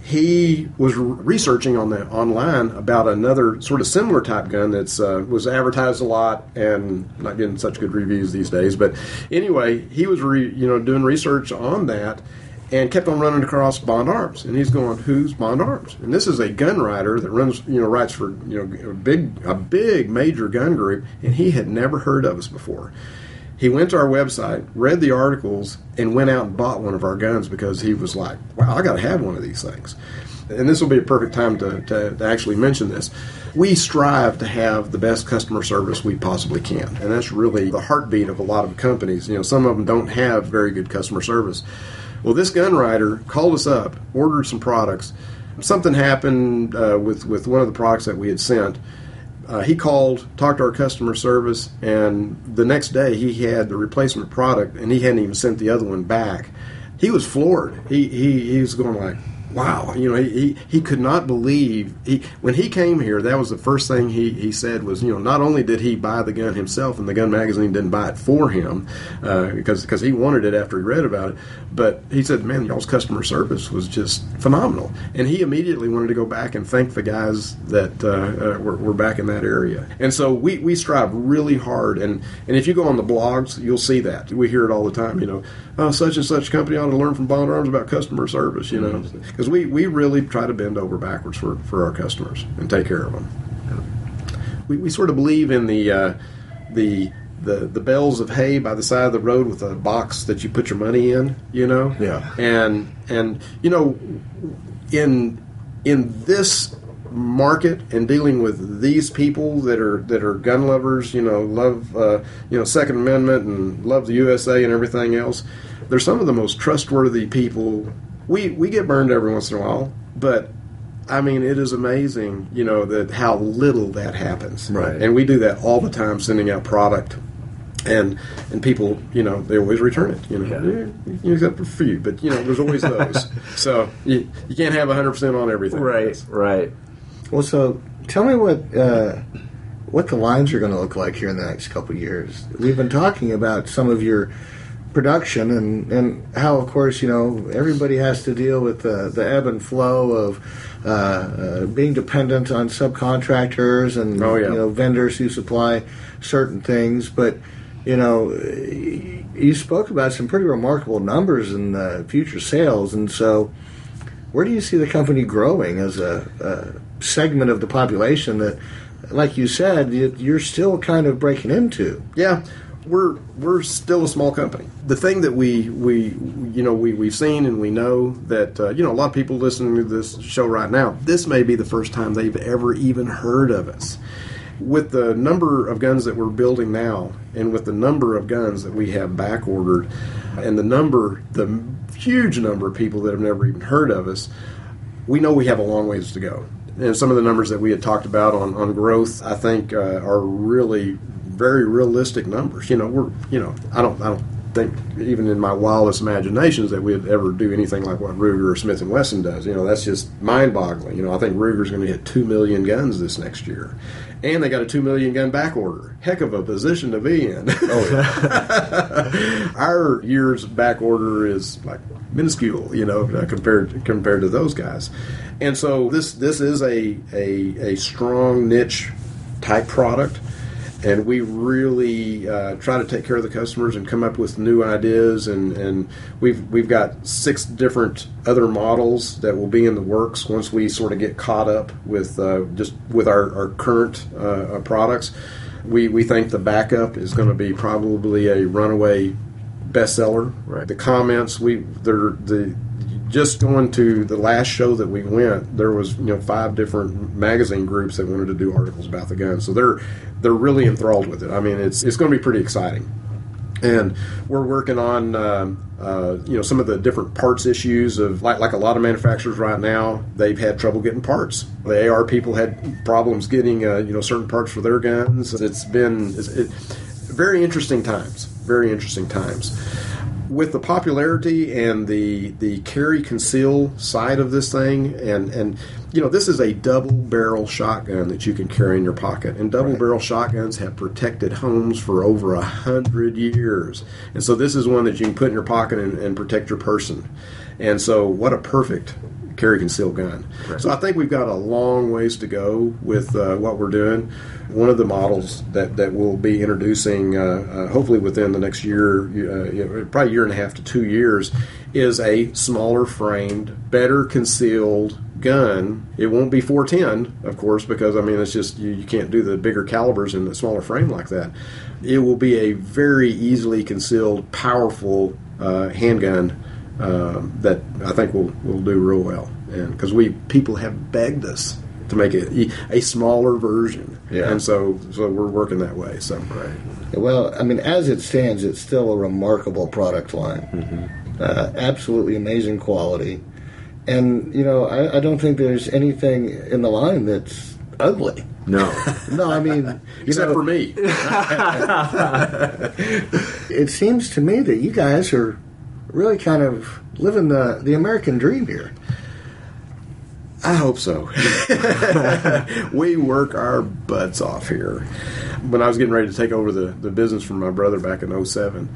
D: He was researching online about another sort of similar type gun that's was advertised a lot and not getting such good reviews these days. But anyway, he was doing research on that and kept on running across Bond Arms, and he's going, "Who's Bond Arms?" And this is a gun writer that writes for a big major gun group, and he had never heard of us before. He went to our website, read the articles, and went out and bought one of our guns because he was like, wow, I got to have one of these things. And this will be a perfect time to actually mention this. We strive to have the best customer service we possibly can. And that's really the heartbeat of a lot of companies. Some of them don't have very good customer service. Well, this gun writer called us up, ordered some products. Something happened with one of the products that we had sent. He called, talked to our customer service, and the next day he had the replacement product, and he hadn't even sent the other one back. He was floored. He was going like, wow. He could not believe. When he came here, that was the first thing he said was, not only did he buy the gun himself, and the gun magazine didn't buy it for him because he wanted it after he read about it, but he said, man, y'all's customer service was just phenomenal. And he immediately wanted to go back and thank the guys that were back in that area. And so we strive really hard. And if you go on the blogs, you'll see that. We hear it all the time, such and such company ought to learn from Bond Arms about customer service, because we really try to bend over backwards for our customers and take care of them. We sort of believe in the bales of hay by the side of the road with a box that you put your money in,
E: Yeah.
D: And in this market and dealing with these people that are gun lovers, love Second Amendment and love the USA and everything else, they're some of the most trustworthy people. We get burned every once in a while, but I mean, it is amazing, that how little that happens.
E: Right.
D: And we do that all the time, sending out product And people, they always return it. Except for a few, but there's always those. So you can't have 100% on everything.
C: Right.
E: Well, so tell me what the lines are going to look like here in the next couple of years. We've been talking about some of your production and how, of course, everybody has to deal with the ebb and flow of being dependent on subcontractors and vendors who supply certain things, but. You spoke about some pretty remarkable numbers in future sales, and so where do you see the company growing as a segment of the population that, like you said, you're still kind of breaking into?
D: Yeah, we're still a small company. The thing that we've seen and we know that a lot of people listening to this show right now, this may be the first time they've ever even heard of us. With the number of guns that we're building now, and with the number of guns that we have back ordered, and the huge number of people that have never even heard of us, we know we have a long ways to go. And some of the numbers that we had talked about on growth, I think, are really very realistic numbers. I don't think even in my wildest imaginations that we'd ever do anything like what Ruger or Smith & Wesson does. That's just mind-boggling. I think Ruger's going to hit 2 million guns this next year. And they got a 2 million gun back order. Heck of a position to be in.
E: Oh, yeah.
D: Our year's back order is like minuscule, compared to those guys. And so this is a strong niche type product. And we really try to take care of the customers and come up with new ideas. And we've got 6 different other models that will be in the works once we sort of get caught up with our current products. We think the backup is going to be probably a runaway bestseller.
C: Right.
D: The comments just going to the last show that we went, there was 5 different magazine groups that wanted to do articles about the gun. So they're really enthralled with it. I mean, it's going to be pretty exciting. And we're working on some of the different parts issues of like a lot of manufacturers right now. They've had trouble getting parts. The AR people had problems getting certain parts for their guns. It's very interesting times. Very interesting times. With the popularity and the carry conceal side of this thing, and this is a double barrel shotgun that you can carry in your pocket, and double barrel shotguns have protected homes for over 100 years, and so this is one that you can put in your pocket and protect your person. And so what a perfect carry conceal gun. Right. So I think we've got a long ways to go with what we're doing. One of the models that we'll be introducing, hopefully within the next year, probably 1.5 to 2 years, is a smaller framed, better concealed gun. It won't be 410, of course, because it's just you can't do the bigger calibers in the smaller frame like that. It will be a very easily concealed, powerful handgun that I think will do real well, and because people have begged us to make it a smaller version, and so we're working that way. So
E: well, as it stands, it's still a remarkable product line. Mm-hmm. Absolutely amazing quality, and I don't think there's anything in the line that's ugly.
C: No,
D: except for me.
E: It seems to me that you guys are really kind of living the American dream here.
D: I hope so. We work our butts off here. When I was getting ready to take over the business from my brother back in 2007,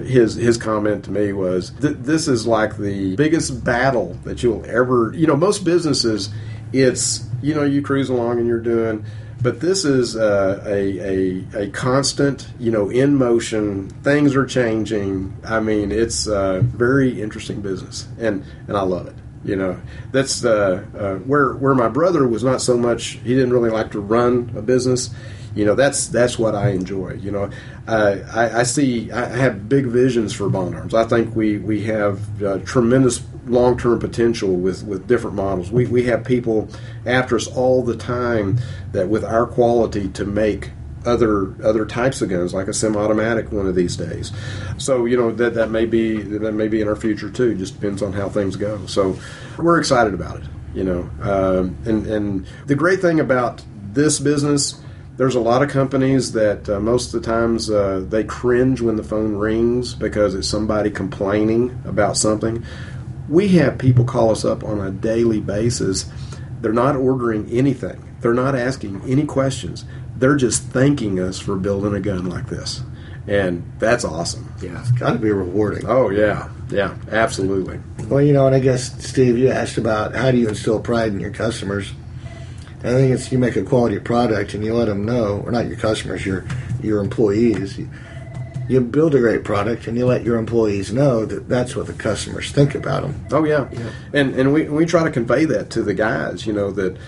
D: his comment to me was, this is like the biggest battle that you'll ever... most businesses, it's, you cruise along and you're doing... But this is a constant, in motion. Things are changing. It's a very interesting business, and I love it. That's where my brother was not so much. He didn't really like to run a business. That's what I enjoy. I have big visions for Bond Arms. I think we have tremendous long-term potential with different models. We have people after us all the time that with our quality to make other types of guns, like a semi-automatic one of these days. So that may be in our future too. Just depends on how things go. So we're excited about it. And the great thing about this business There's a lot of companies that most of the times they cringe when the phone rings because it's somebody complaining about something. We have people call us up on a daily basis. They're not ordering anything. They're not asking any questions. They're just thanking us for building a gun like this. And that's awesome.
E: Yeah, it's got to be rewarding.
D: Oh, yeah. Yeah, absolutely.
E: Well, and I guess, Steve, you asked about how do you instill pride in your customers. I think it's you make a quality product and you let them know, or not your customers, your employees. You build a great product and you let your employees know that that's what the customers think about them.
D: Oh, yeah. And we try to convey that to the guys, that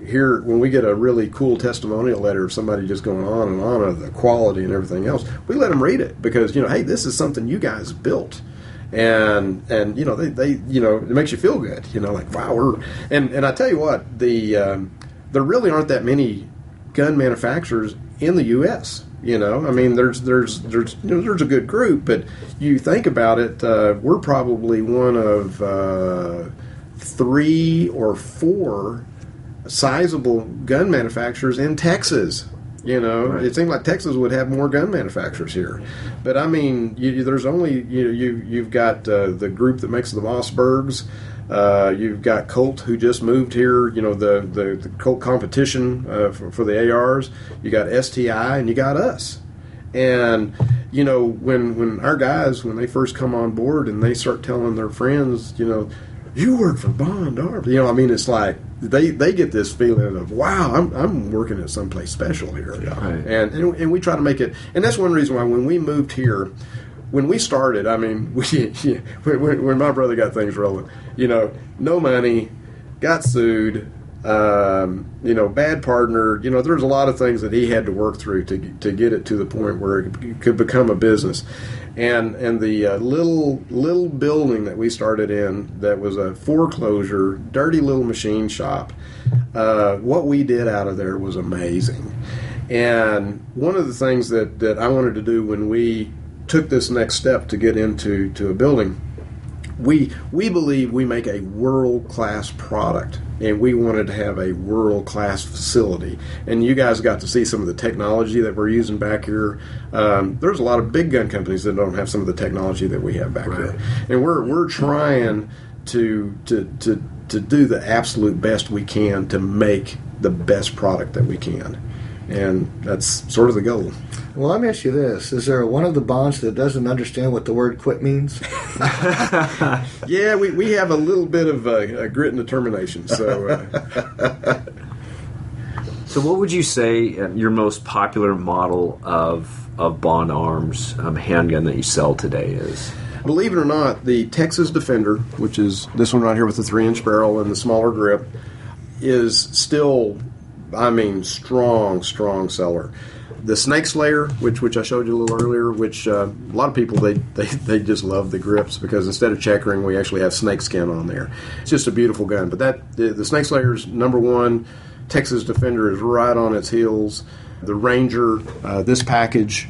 D: here when we get a really cool testimonial letter of somebody just going on and on of the quality and everything else, we let them read it because, hey, this is something you guys built. And they it makes you feel good, like, wow, and I tell you what, there really aren't that many gun manufacturers in the U.S. I mean, there's a good group, but you think about it, we're probably one of 3 or 4 sizable gun manufacturers in Texas.
C: Right.
D: It seems like Texas would have more gun manufacturers here, but I mean, there's only you've got the group that makes the Mossbergs. You've got Colt, who just moved here. The Colt competition for the ARs. You got STI, and you got us. And when our guys, when they first come on board and they start telling their friends, you work for Bond Arms. I mean, it's like they get this feeling of, wow, I'm working at someplace special here.
C: Yeah. Right.
D: And we try to make it. And that's one reason why when we moved here, when we started, I mean, when my brother got things rolling, no money, got sued, bad partner. There's a lot of things that he had to work through to get it to the point where it could become a business. And the little building that we started in that was a foreclosure, dirty little machine shop, what we did out of there was amazing. And one of the things that I wanted to do when we took this next step to get into a building, we believe we make a world-class product, and we wanted to have a world-class facility. And you guys got to see some of the technology that we're using back here. There's a lot of big gun companies that don't have some of the technology that we have back here, and we're trying to do the absolute best we can to make the best product that we can, and that's sort of the goal.
E: Well, let me ask you this. Is there one of the bonds that doesn't understand what the word quit means?
D: Yeah, we have a little bit of grit and determination. So,
C: So what would you say your most popular model of Bond Arms handgun that you sell today is?
D: Believe it or not, the Texas Defender, which is this one right here with the 3-inch barrel and the smaller grip, is still, strong seller. The Snake Slayer, which I showed you a little earlier, which a lot of people, they just love the grips because instead of checkering, we actually have snake skin on there. It's just a beautiful gun. But the Snake Slayer is number one. Texas Defender is right on its heels. The Ranger, this package,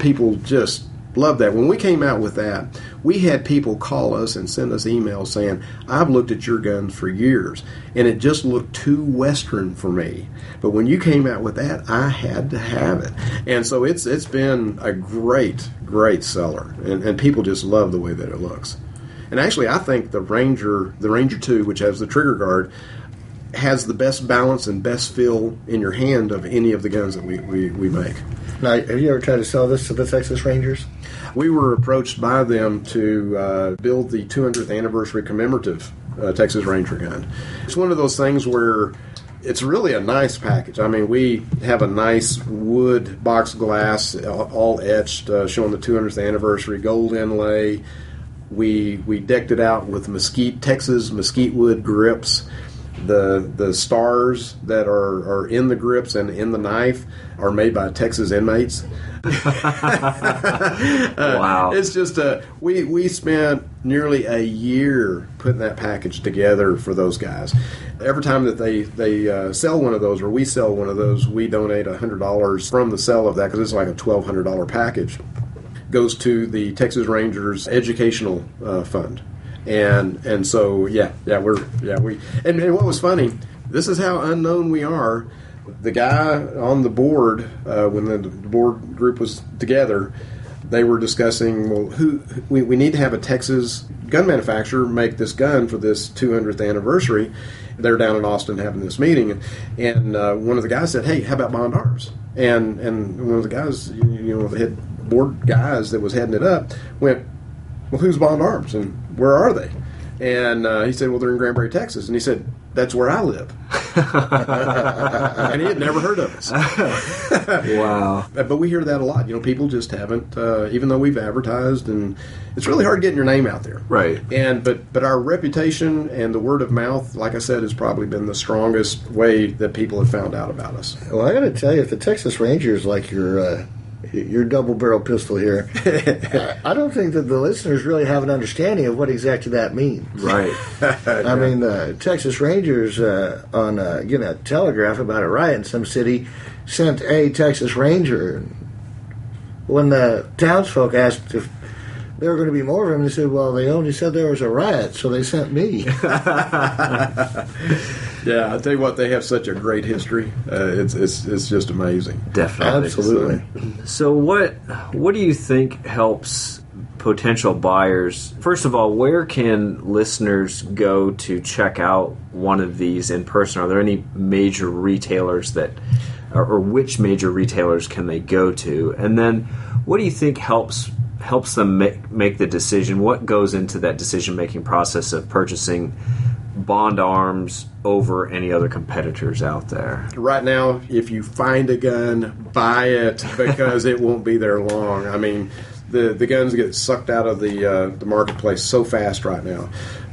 D: people just love that. When we came out with that, we had people call us and send us emails saying, I've looked at your guns for years, and it just looked too Western for me. But when you came out with that, I had to have it. And so it's been a great seller, and people just love the way that it looks. And actually, I think the Ranger 2, which has the trigger guard, has the best balance and best feel in your hand of any of the guns that we make.
E: Now, have you ever tried to sell this to the Texas Rangers?
D: We were approached by them to build the 200th anniversary commemorative Texas Ranger gun. It's one of those things where it's really a nice package. I mean, we have a nice wood box glass, all etched, showing the 200th anniversary, gold inlay. We decked it out with Texas mesquite wood grips. The stars that are in the grips and in the knife are made by Texas inmates.
C: Wow.
D: It's just we spent nearly a year putting that package together for those guys. Every time that they sell one of those, or we sell one of those, we donate $100 from the sale of that, because it's like a $1,200 package. Goes to the Texas Rangers Educational Fund. And so we what was funny, this is how unknown we are. the guy on the board, when the board group was together, they were discussing, well, we need to have a Texas gun manufacturer make this gun for this 200th anniversary. They're down in Austin having this meeting, and one of the guys said, "Hey, how about Bond Arms?" And one of the guys, the head board guys that was heading it up, went, "Well, who's Bond Arms and where are they?" And he said, "Well, they're in Granbury, Texas." And he said, "That's where I live." And he had never heard of us.
C: Wow.
D: But we hear that a lot. People just haven't, even though we've advertised, and it's really hard getting your name out there.
C: Right.
D: And but our reputation and the word of mouth, like I said, has probably been the strongest way that people have found out about us.
E: Well, I got to tell you, if the Texas Rangers like your double-barrel pistol here, I don't think that the listeners really have an understanding of what exactly that means.
C: Right.
E: I mean, the Texas Rangers on getting a telegraph about a riot in some city sent a Texas Ranger. When the townsfolk asked if there were going to be more of them, they said, "Well, they only said there was a riot, so they sent me."
D: Yeah, I'll tell you what, they have such a great history. It's just amazing.
C: Definitely.
E: Absolutely.
C: So what do you think helps potential buyers? First of all, where can listeners go to check out one of these in person? Are there any major retailers or which major retailers can they go to? And then what do you think helps them make the decision? What goes into that decision-making process of purchasing Bond Arms over any other competitors out there?
D: Right now, if you find a gun, buy it, because it won't be there long. I mean, the guns get sucked out of the marketplace so fast right now.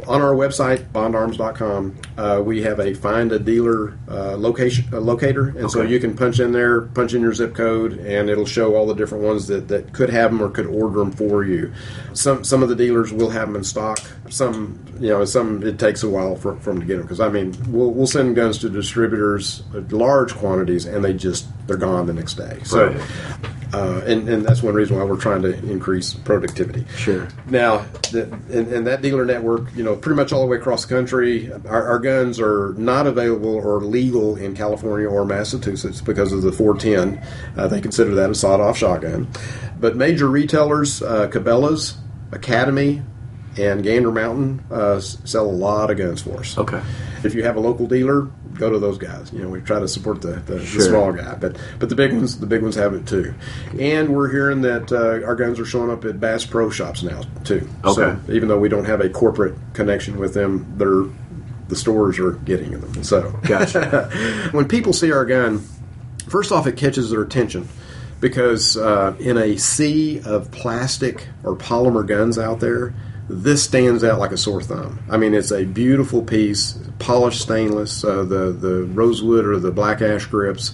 D: On our website, bondarms.com, we have a find a dealer locator, and so you can punch in your zip code, and it'll show all the different ones that could have them or could order them for you. Some of the dealers will have them in stock. Some it takes a while for them to get them, because I mean we'll send guns to distributors large quantities, and they're gone the next day. So.
C: Right.
D: And that's one reason why we're trying to increase productivity.
C: Sure.
D: Now, in that dealer network, pretty much all the way across the country, our guns are not available or legal in California or Massachusetts because of the 410. They consider that a sawed-off shotgun. But major retailers, Cabela's, Academy, and Gander Mountain sell a lot of guns for us.
C: Okay.
D: If you have a local dealer, go to those guys. We try to support the small guy, but the big ones have it too. And we're hearing that our guns are showing up at Bass Pro Shops now too.
C: Okay.
D: So even though we don't have a corporate connection with them, the stores are getting them. So
C: Gotcha.
D: When people see our gun, first off, it catches their attention, because in a sea of plastic or polymer guns out there, this stands out like a sore thumb. I mean, it's a beautiful piece, polished stainless, the rosewood or the black ash grips.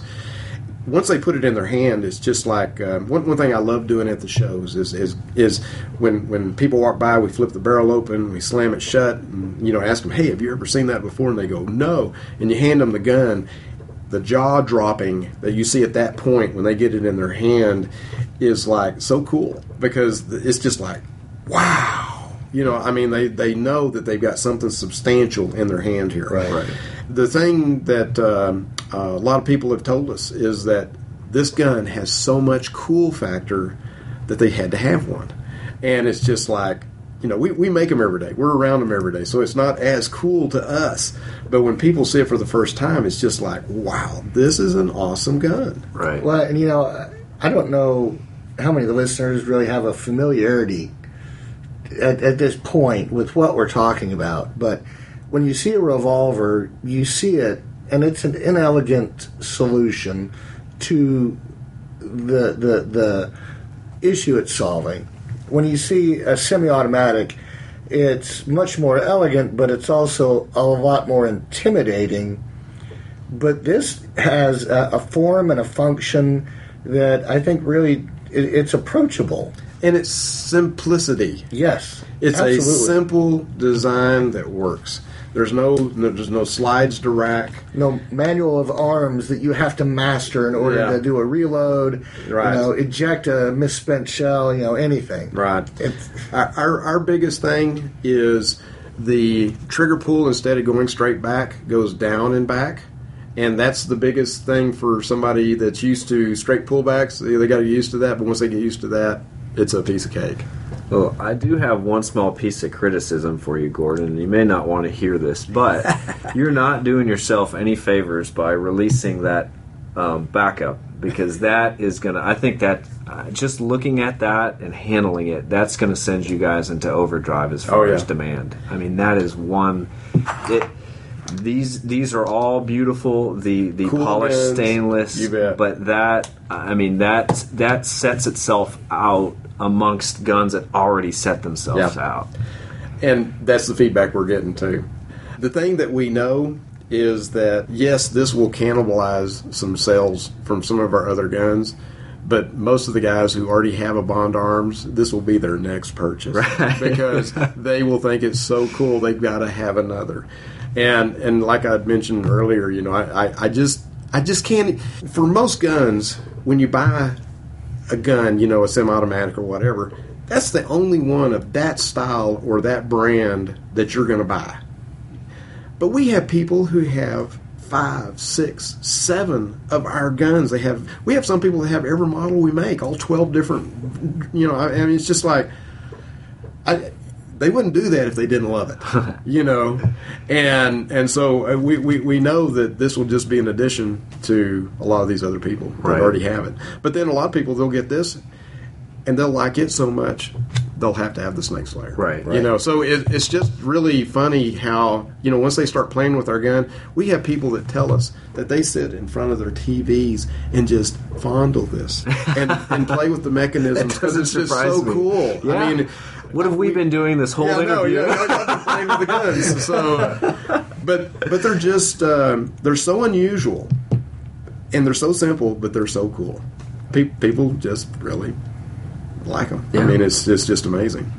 D: Once they put it in their hand, it's just like one thing I love doing at the shows is when people walk by, we flip the barrel open, we slam it shut, and ask them, "Hey, have you ever seen that before?" And they go, "No." And you hand them the gun. The jaw dropping that you see at that point when they get it in their hand is like so cool, because it's just like, wow. I mean, they know that they've got something substantial in their hand here.
E: Right.
D: The thing that a lot of people have told us is that this gun has so much cool factor that they had to have one. And it's just like, we make them every day. We're around them every day. So it's not as cool to us. But when people see it for the first time, it's just like, wow, this is an awesome gun.
C: Right.
E: Well, and I don't know how many of the listeners really have a familiarity at this point with what we're talking about, but when you see a revolver, you see it, and it's an inelegant solution to the issue it's solving. When you see a semi-automatic, it's much more elegant, but it's also a lot more intimidating. But this has a form and a function that I think really it's approachable.
D: And it's simplicity.
E: Yes,
D: it's
E: absolutely.
D: a simple design that works. There's no slides to rack.
E: No manual of arms that you have to master in order to do a reload.
D: Right.
E: Eject a misspent shell. Anything.
D: Right. Our biggest thing is the trigger pull, instead of going straight back, goes down and back. And that's the biggest thing for somebody that's used to straight pullbacks. They got to get used to that, but once they get used to that, it's a piece of cake.
C: Well, I do have one small piece of criticism for you, Gordon. You may not want to hear this, but you're not doing yourself any favors by releasing that backup, because that is going to, I think that just looking at that and handling it, that's going to send you guys into overdrive as far as demand. I mean, that is one... These are all beautiful. The cool polished guns, stainless, but that, I mean, that sets itself out amongst guns that already set themselves out.
D: And that's the feedback we're getting too. The thing that we know is that yes, this will cannibalize some sales from some of our other guns, but most of the guys who already have a Bond Arms, this will be their next purchase, because they will think it's so cool they've got to have another. And like I mentioned earlier, you know, I just can't. For most guns, when you buy a gun, you know, a semi-automatic or whatever, that's the only one of that style or that brand that you're going to buy. But we have people who have 5, 6, 7 of our guns. We have some people that have every model we make, all 12 different. You know, I mean, it's just like they wouldn't do that if they didn't love it, you know. And so we know that this will just be an addition to a lot of these other people that already have it. But then a lot of people, they'll get this, and they'll like it so much, they'll have to have the Snake Slayer. Right. You know, so it's just really funny how, you know, once they start playing with our gun, we have people that tell us that they sit in front of their TVs and just fondle this and play with the mechanisms because it's just so cool. Yeah. I mean...
C: What have we been doing this whole interview?
D: I've been playing with the guns. So, but they're just they're so unusual, and they're so simple, but they're so cool. People just really like them. Yeah. I mean, it's just amazing.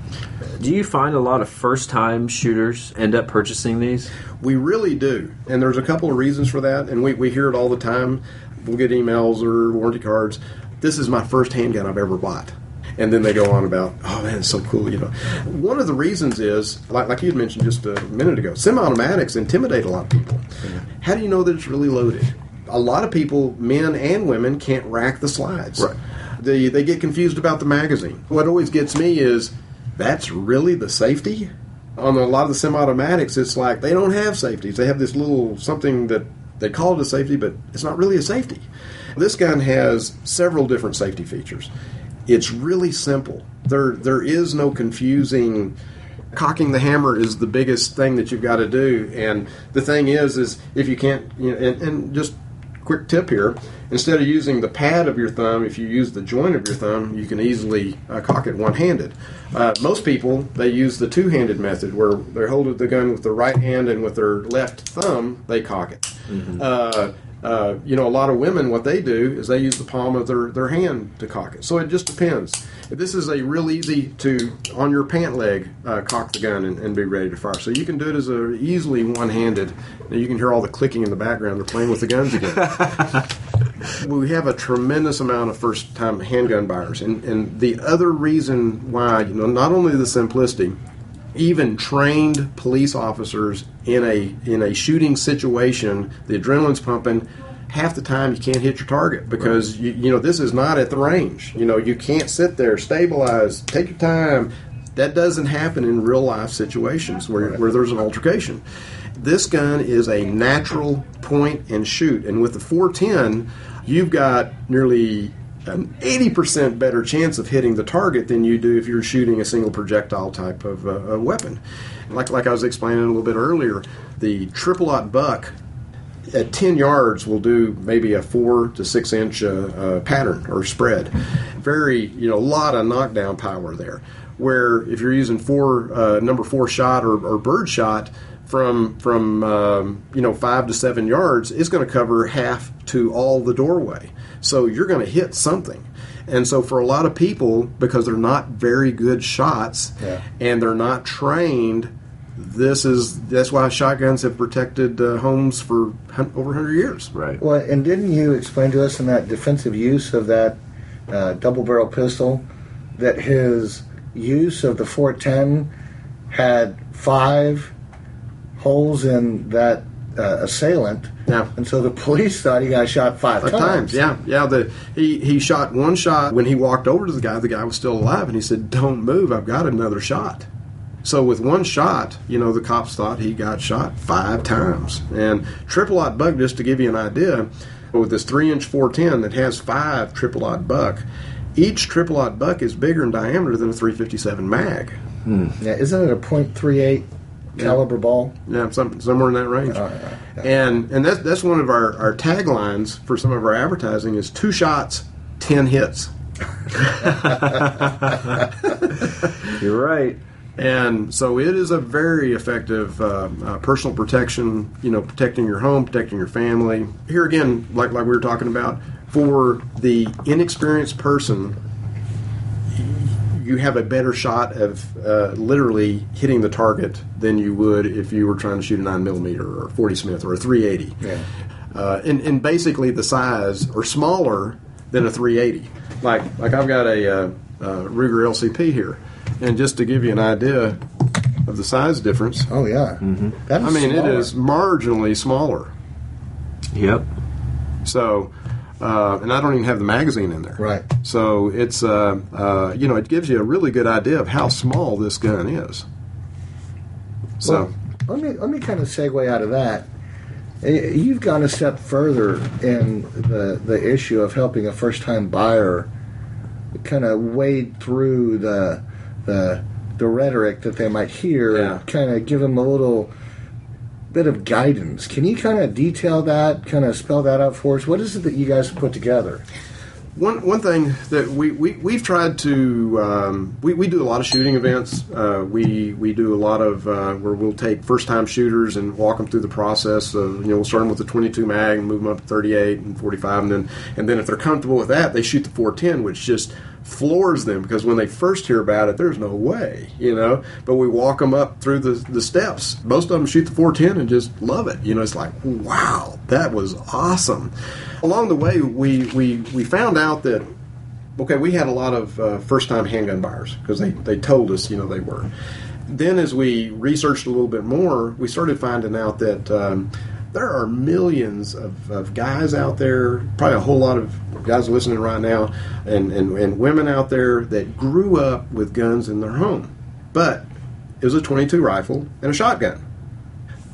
C: Do you find a lot of first-time shooters end up purchasing these?
D: We really do, and there's a couple of reasons for that, and we hear it all the time. We'll get emails or warranty cards. This is my first handgun I've ever bought. And then they go on about, oh man, it's so cool, you know. One of the reasons is, like you had mentioned just a minute ago, semi-automatics intimidate a lot of people. Mm-hmm. How do you know that it's really loaded? A lot of people, men and women, can't rack the slides. Right. They get confused about the magazine. What always gets me is, that's really the safety? On a lot of the semi-automatics, it's like they don't have safeties. They have this little something that they call it a safety, but it's not really a safety. This gun has several different safety features. It's really simple. There is no confusing. Cocking the hammer is the biggest thing that you've got to do. And the thing is if you can't, you know, and just quick tip here, instead of using the pad of your thumb, if you use the joint of your thumb, you can easily cock it one-handed. Most people, they use the two-handed method, where they hold the gun with their right hand and with their left thumb, they cock it. Mm-hmm. You know, a lot of women, what they do is they use the palm of their hand to cock it. So it just depends. This is a real easy to, on your pant leg, cock the gun and be ready to fire. So you can do it as easily one-handed. Now you can hear all the clicking in the background. They're playing with the guns again. We have a tremendous amount of first-time handgun buyers. And the other reason why, you know, not only the simplicity, even trained police officers in a shooting situation, the adrenaline's pumping. Half the time you can't hit your target because you know this is not at the range. You know, you can't sit there, stabilize, take your time. That doesn't happen in real life situations where there's an altercation. This gun is a natural point and shoot, and with the 410, you've got nearly an 80% better chance of hitting the target than you do if you're shooting a single projectile type of weapon. Like I was explaining a little bit earlier, the triple-aught buck at 10 yards will do maybe a 4 to 6 inch pattern or spread. Very, you know, a lot of knockdown power there. Where if you're using number 4 shot or bird shot from 5 to 7 yards, it's going to cover half to all the doorway. So you're going to hit something. And so for a lot of people, because they're not very good shots and they're not trained, that's why shotguns have protected homes for over 100 years.
E: Right. Well, and didn't you explain to us in that defensive use of that double-barrel pistol that his use of the 410 had 5 holes in that assailant.
D: Yeah.
E: And so the police thought he got shot five times.
D: Yeah. He shot one shot. When he walked over to the guy was still alive, and he said, "Don't move, I've got another shot." So with one shot, the cops thought he got shot 5 times. And triple-aught buck, just to give you an idea, with this 3-inch 410 that has 5 triple-aught buck, each triple-aught buck is bigger in diameter than a .357 mag.
E: Yeah, isn't it a .38 caliber ball?
D: Yeah, somewhere in that range.
E: Yeah.
D: And that's one of our taglines for some of our advertising is 2 shots, 10 hits.
C: You're right.
D: And so it is a very effective personal protection, protecting your home, protecting your family. Here again, like we were talking about, for the inexperienced person, you have a better shot of literally hitting the target than you would if you were trying to shoot a 9mm or a 40 Smith or a 380.
E: Yeah.
D: And basically the size or smaller than a 380. Like I've got a Ruger LCP here. And just to give you an idea of the size difference.
E: Oh, yeah.
C: Mm-hmm.
D: It is marginally smaller.
C: Yep.
D: So, and I don't even have the magazine in there.
E: Right.
D: So it's, it gives you a really good idea of how small this gun is. So,
E: well, let me kind of segue out of that. You've gone a step further in the issue of helping a first-time buyer kind of wade through the rhetoric that they might hear and kind of give them a little bit of guidance. Can you kind of detail that, kind of spell that out for us? What is it that you guys have put together?
D: One thing that we've tried to we do a lot of shooting events. We do a lot of where we'll take first time shooters and walk them through the process of we'll start them with the 22 mag and move them up to 38 and 45 and then if they're comfortable with that, they shoot the 410, which just floors them because when they first hear about it, there's no way, But we walk them up through the steps. Most of them shoot the 410 and just love it. It's like, wow, that was awesome. Along the way, we found out that, we had a lot of first-time handgun buyers because they told us, they were. Then as we researched a little bit more, we started finding out that there are millions of guys out there, probably a whole lot of guys listening right now, and women out there that grew up with guns in their home. But it was a .22 rifle and a shotgun.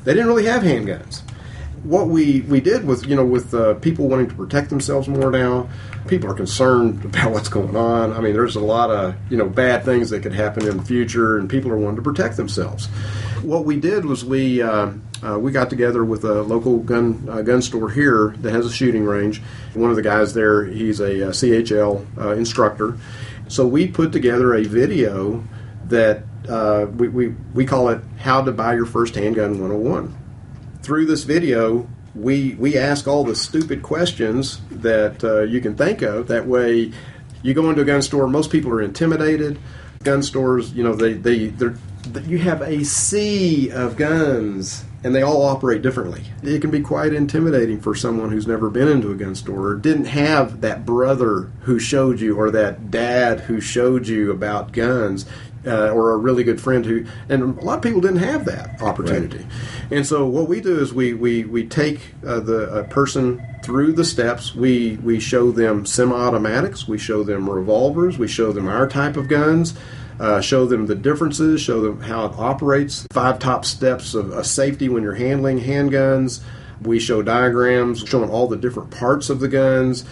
D: They didn't really have handguns. What we did was, with people wanting to protect themselves more now, people are concerned about what's going on. I mean, there's a lot of, bad things that could happen in the future, and people are wanting to protect themselves. What we did was we got together with a local gun store here that has a shooting range. One of the guys there, he's a CHL instructor. So we put together a video that we call it How to Buy Your First Handgun 101. Through this video, we ask all the stupid questions that you can think of. That way, you go into a gun store, most people are intimidated. Gun stores, you have a sea of guns, and they all operate differently. It can be quite intimidating for someone who's never been into a gun store or didn't have that brother who showed you or that dad who showed you about guns. Or a really good friend and a lot of people didn't have that opportunity. Right. And so what we do is we take a person through the steps. We show them semi-automatics, we show them revolvers, we show them our type of guns, show them the differences, show them how it operates, 5 top steps of safety when you're handling handguns. We show diagrams showing all the different parts of the guns.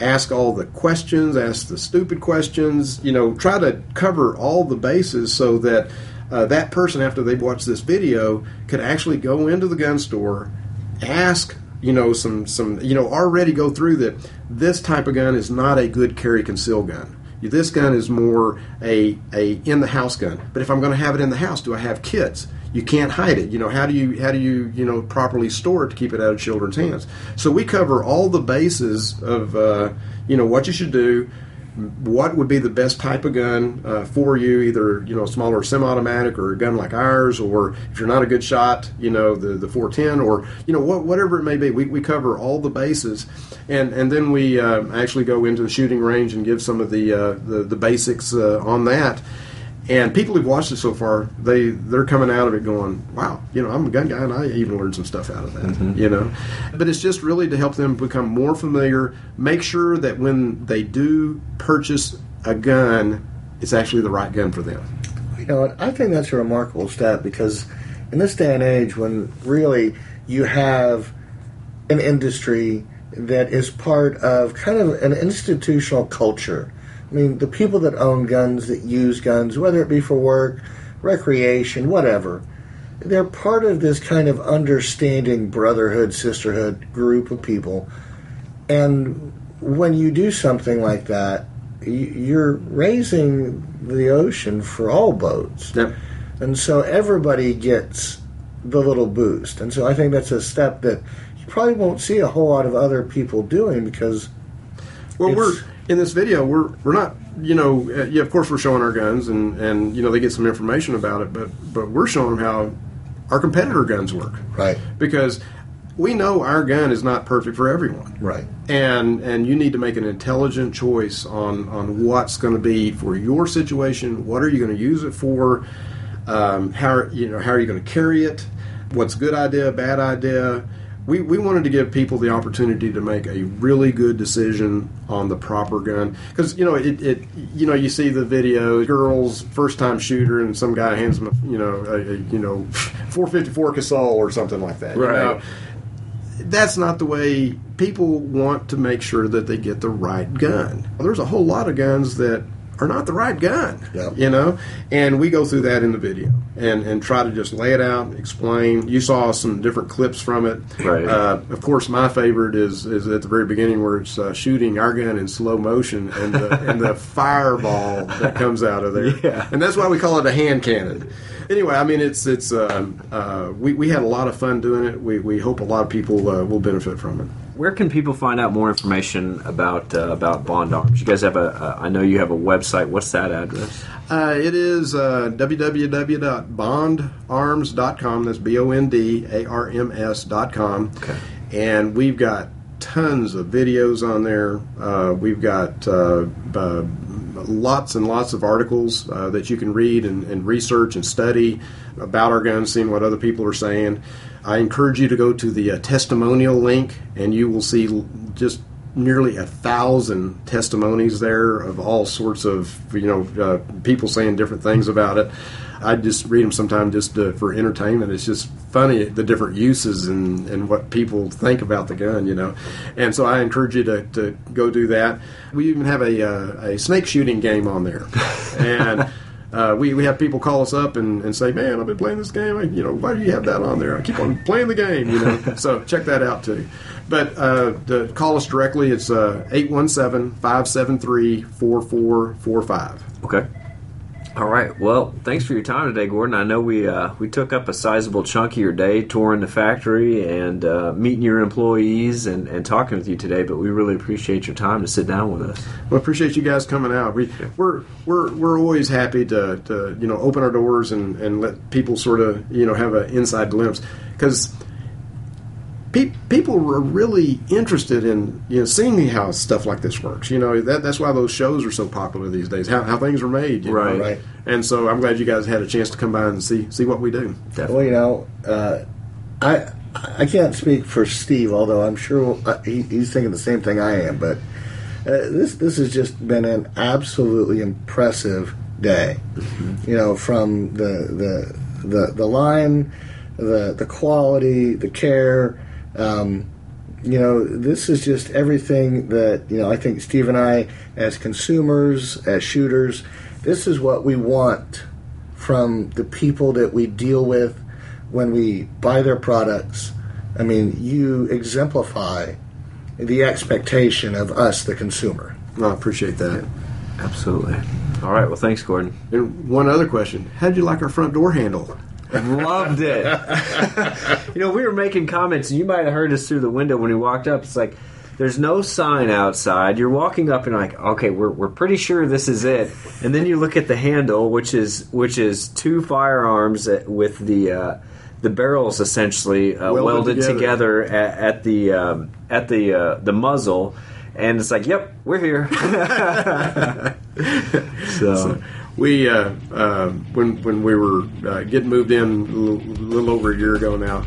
D: Ask all the questions, ask the stupid questions, try to cover all the bases so that that person, after they've watched this video, could actually go into the gun store, ask, already go through that this type of gun is not a good carry conceal gun. This gun is more a in-the-house gun. But if I'm going to have it in the house, do I have kids? You can't hide it. How do you properly store it to keep it out of children's hands? So we cover all the bases of what you should do, what would be the best type of gun for you, either smaller semi-automatic or a gun like ours, or if you're not a good shot, the 410 or whatever it may be. We cover all the bases, and then we actually go into the shooting range and give some of the basics on that. And people who've watched it so far, they're coming out of it going, wow, I'm a gun guy, and I even learned some stuff out of that, But it's just really to help them become more familiar, make sure that when they do purchase a gun, it's actually the right gun for them.
E: I think that's a remarkable step, because in this day and age, when really you have an industry that is part of kind of an institutional culture. I mean, the people that own guns, that use guns, whether it be for work, recreation, whatever, they're part of this kind of understanding brotherhood, sisterhood group of people. And when you do something like that, you're raising the ocean for all boats.
D: Yep.
E: And so everybody gets the little boost. And so I think that's a step that you probably won't see a whole lot of other people doing, because
D: we're in this video, we're not, of course we're showing our guns, and they get some information about it, but we're showing them how our competitor guns work.
E: Right.
D: Because we know our gun is not perfect for everyone.
E: Right.
D: And you need to make an intelligent choice on what's going to be for your situation. What are you going to use it for? How are you going to carry it? What's a good idea, bad idea? We wanted to give people the opportunity to make a really good decision on the proper gun, because you see the video, girls first time shooter, and some guy hands them a 454 Casal or something like that.
C: Right.
D: That's not the way. People want to make sure that they get the right gun. There's a whole lot of guns that are not the right gun, and we go through that in the video and try to just lay it out, explain. You saw some different clips from it.
C: Right.
D: Of course, my favorite is at the very beginning, where it's shooting our gun in slow motion, and the fireball that comes out of there.
C: Yeah.
D: And that's why we call it a hand cannon. Anyway, I mean, we had a lot of fun doing it. We hope a lot of people will benefit from it.
C: Where can people find out more information about Bond Arms? You guys have I know you have a website. What's that address?
D: It is www.bondarms.com. That's BONDARMS.com.
C: Okay.
D: And we've got tons of videos on there. We've got lots and lots of articles that you can read and research and study about our guns, seeing what other people are saying. I encourage you to go to the testimonial link, and you will see just nearly 1,000 testimonies there of all sorts of people saying different things about it. I just read them sometimes just for entertainment. It's just funny, the different uses and what people think about the gun, And so I encourage you to go do that. We even have a snake shooting game on there, and we have people call us up and say, "Man, I've been playing this game. Why do you have that on there? I keep on playing the game." So check that out too. But to call us directly, it's 817-573-4445.
C: Okay. All right. Well, thanks for your time today, Gordon. I know we took up a sizable chunk of your day touring the factory and meeting your employees and talking with you today, but we really appreciate your time to sit down with us.
D: Well, appreciate you guys coming out. We're always happy to open our doors and let people sort of have an inside glimpse, because people are really interested in seeing how stuff like this works. That's why those shows are so popular these days. How things are made.
C: Right.
D: And so I'm glad you guys had a chance to come by and see what we do.
C: Definitely.
E: Well, I can't speak for Steve, although I'm sure he's thinking the same thing I am. But this has just been an absolutely impressive day. From the line, the quality, the care. This is just everything that, I think Steve and I, as consumers, as shooters, this is what we want from the people that we deal with when we buy their products. I mean, you exemplify the expectation of us, the consumer.
D: I appreciate that.
C: Yeah, absolutely. All right. Well, thanks, Gordon.
D: And one other question. How'd you like our front door handle?
C: Loved it. We were making comments, and you might have heard us through the window when we walked up. It's like, there's no sign outside. You're walking up and like, okay, we're pretty sure this is it. And then you look at the handle, which is two firearms with the barrels essentially welded together at the muzzle. And it's like, yep, we're here. So
D: We when we were getting moved in a little over a year ago now,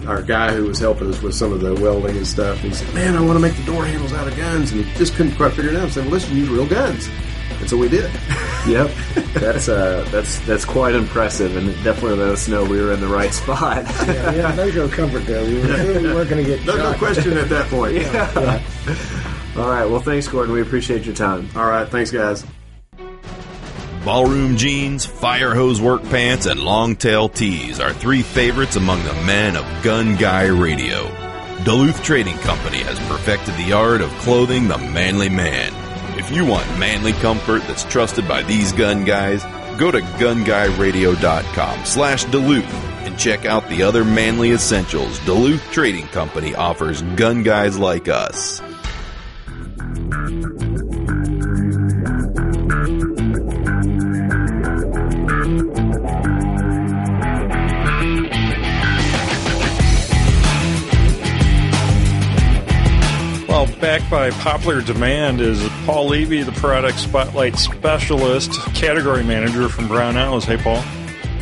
D: our guy who was helping us with some of the welding and stuff, he said, "Man, I want to make the door handles out of guns," and he just couldn't quite figure it out. I said, "Well, let's use real guns," and so we did.
C: Yep, that's quite impressive, and it definitely let us know we were in the right spot.
E: Yeah, no comfort there. We weren't going to get
D: no question at that point.
C: Yeah. All right. Well, thanks, Gordon. We appreciate your time.
D: All right. Thanks, guys.
A: Ballroom jeans, fire hose work pants, and long-tail tees are 3 favorites among the men of Gun Guy Radio. Duluth Trading Company has perfected the art of clothing the manly man. If you want manly comfort that's trusted by these gun guys, go to gunguyradio.com/Duluth and check out the other manly essentials Duluth Trading Company offers gun guys like us.
B: Well, back by popular demand is Paul Levy, the Product Spotlight Specialist, Category Manager from Brownells. Hey, Paul.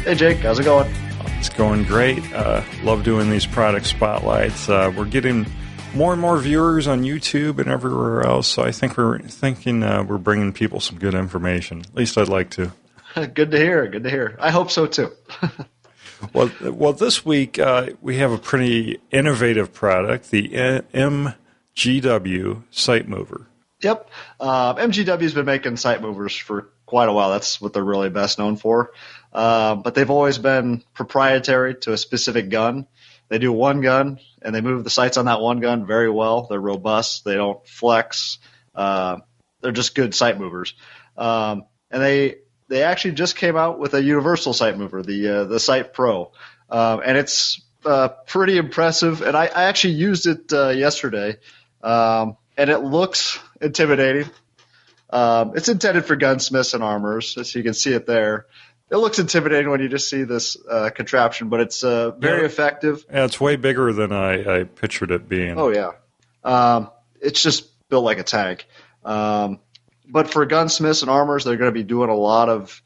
F: Hey, Jake. How's it going?
B: It's going great. Love doing these Product Spotlights. We're getting more and more viewers on YouTube and everywhere else, so I think we're bringing people some good information. At least I'd like to.
F: Good to hear. Good to hear. I hope so, too.
B: Well, this week we have a pretty innovative product, the MGW Sight Mover.
F: Yep. MGW's been making sight movers for quite a while. That's what they're really best known for. But they've always been proprietary to a specific gun. They do one gun, and they move the sights on that one gun very well. They're robust. They don't flex. They're just good sight movers. And they actually just came out with a universal sight mover, the Sight Pro. And it's pretty impressive. And I actually used it yesterday. And it looks intimidating. It's intended for gunsmiths and armorers, so you can see it there. It looks intimidating when you just see this contraption, but it's very effective.
B: Yeah, it's way bigger than I pictured it being.
F: Oh, yeah. It's just built like a tank. But for gunsmiths and armorers, they're going to be doing a lot of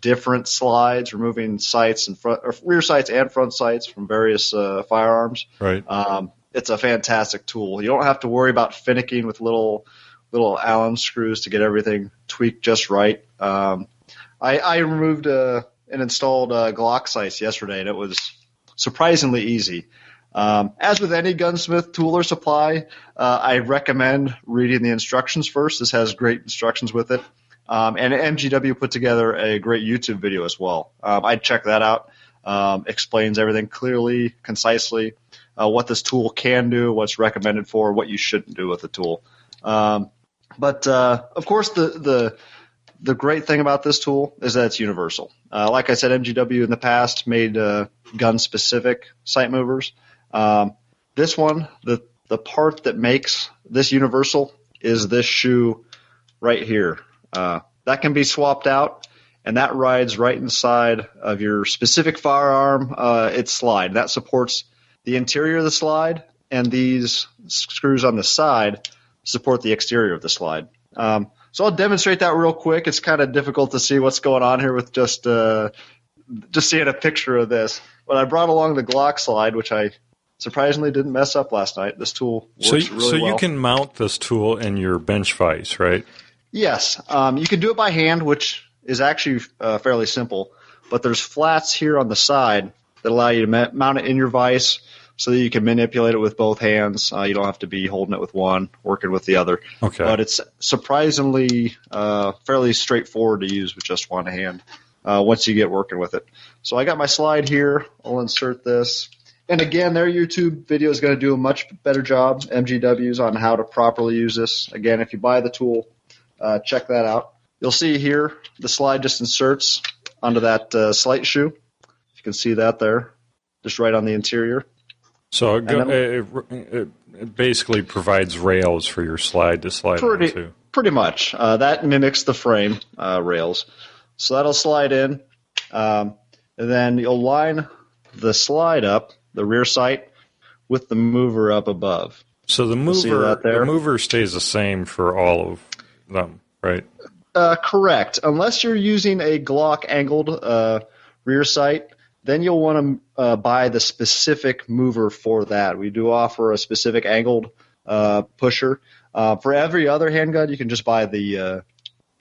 F: different slides, removing sights and rear sights and front sights from various firearms.
B: Right.
F: It's a fantastic tool. You don't have to worry about finicking with little Allen screws to get everything tweaked just right. I removed and installed Glock sights yesterday, and it was surprisingly easy. As with any gunsmith tool or supply, I recommend reading the instructions first. This has great instructions with it. And MGW put together a great YouTube video as well. I'd check that out. Explains everything clearly, concisely, what this tool can do, what's recommended for, what you shouldn't do with the tool. But of course, the great thing about this tool is that it's universal. Like I said, MGW in the past made gun-specific sight movers. This one, the part that makes this universal is this shoe right here. That can be swapped out, and that rides right inside of your specific firearm, its slide. That supports the interior of the slide, and these screws on the side support the exterior of the slide. So I'll demonstrate that real quick. It's kind of difficult to see what's going on here with just seeing a picture of this. But I brought along the Glock slide, which I surprisingly didn't mess up last night. This tool works really well. So
B: you can mount this tool in your bench vise, right?
F: Yes. You can do it by hand, which is actually fairly simple. But there's flats here on the side that allow you to mount it in your vise so that you can manipulate it with both hands. You don't have to be holding it with one, working with the other.
B: Okay.
F: But it's surprisingly fairly straightforward to use with just one hand once you get working with it. So I got my slide here. I'll insert this. And again, their YouTube video is going to do a much better job, MGW's, on how to properly use this. Again, if you buy the tool, check that out. You'll see here the slide just inserts onto that slight shoe. You can see that there, just right on the interior.
B: So it basically provides rails for your slide to slide onto.
F: Pretty much. That mimics the frame rails. So that'll slide in. And then you'll line the slide up, the rear sight, with the mover up above.
B: So the mover stays the same for all of them, right?
F: Correct. Unless you're using a Glock angled rear sight, then you'll want to buy the specific mover for that. We do offer a specific angled pusher. For every other handgun, you can just buy the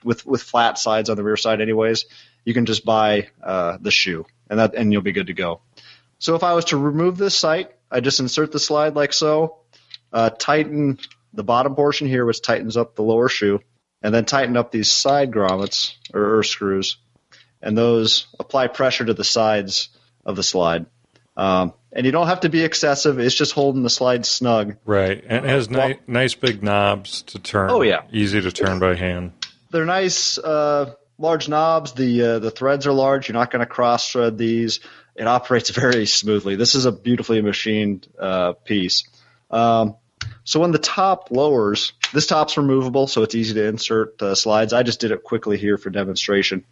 F: with flat sides on the rear side anyways. You can just buy the shoe, and you'll be good to go. So if I was to remove this sight, I just insert the slide like so, tighten the bottom portion here, which tightens up the lower shoe, and then tighten up these side grommets or screws, and those apply pressure to the sides of the slide. And you don't have to be excessive. It's just holding the slide snug.
B: Right, and it has nice big knobs to turn.
F: Oh, yeah.
B: Easy to turn by hand.
F: They're nice, large knobs. The threads are large. You're not going to cross-thread these. It operates very smoothly. This is a beautifully machined piece. So when the top lowers, this top's removable, so it's easy to insert slides. I just did it quickly here for demonstration.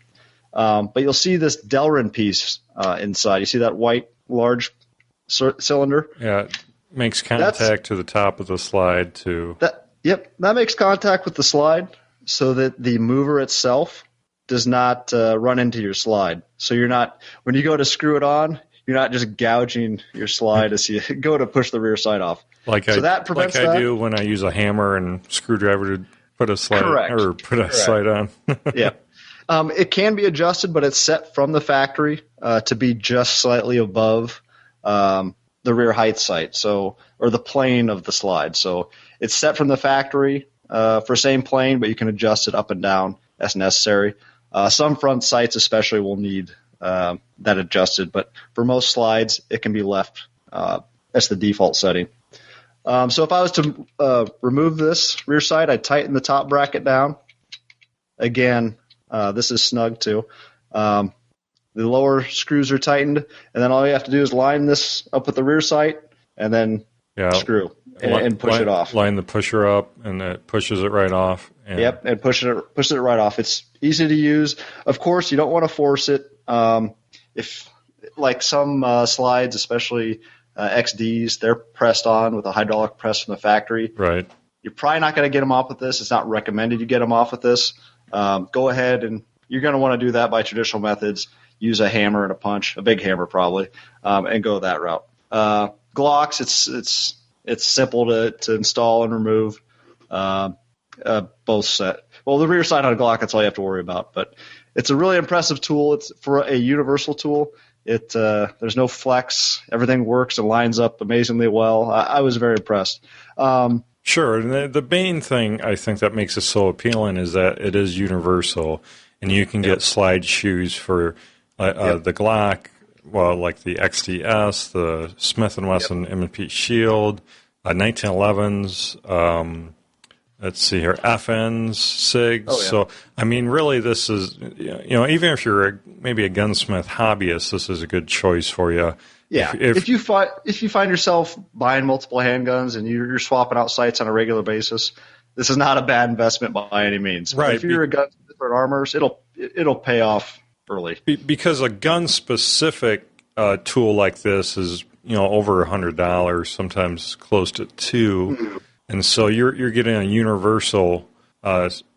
F: But you'll see this Delrin piece inside. You see that white large cylinder?
B: Yeah, it makes contact to the top of the slide too.
F: That makes contact with the slide so that the mover itself does not run into your slide. So you're not, when you go to screw it on, you're not just gouging your slide as you go to push the rear side off. That prevents
B: I do when I use a hammer and screwdriver to put a slide slide on.
F: Yeah. It can be adjusted, but it's set from the factory to be just slightly above the rear height sight, or the plane of the slide. So it's set from the factory for same plane, but you can adjust it up and down as necessary. Some front sights especially will need that adjusted, but for most slides, it can be left as the default setting. So if I was to remove this rear sight, I'd tighten the top bracket down. Again, this is snug too. The lower screws are tightened, and then all you have to do is line this up with the rear sight and then screw and push it off.
B: Line the pusher up, and it pushes it right off.
F: Yep, and pushes it right off. It's easy to use. Of course, you don't want to force it. If like some slides, especially XDs, they're pressed on with a hydraulic press from the factory.
B: Right.
F: You're probably not going to get them off with this. It's not recommended you get them off with this. Go ahead, and you're going to want to do that by traditional methods. Use a hammer and a punch, a big hammer probably, and go that route. Glocks, it's simple to install and remove. Both set. Well, the rear side on a Glock, that's all you have to worry about. But it's a really impressive tool. It's for a universal tool. There's no flex. Everything works and lines up amazingly well. I was very impressed.
B: Sure. And the main thing I think that makes it so appealing is that it is universal, and you can get slide shoes for the Glock, well, like the XDS, the Smith & Wesson M&P Shield, 1911s, let's see here, FNs, SIGs. Oh, yeah. So, I mean, really, this is, even if you're maybe a gunsmith hobbyist, this is a good choice for you.
F: Yeah. If you find yourself buying multiple handguns and you're swapping out sights on a regular basis, this is not a bad investment by any means.
B: Right.
F: If you're a gunsmith or armors, it'll pay off early.
B: Because a gun-specific tool like this is, over $100, sometimes close to $200. Mm-hmm. And so you're getting a universal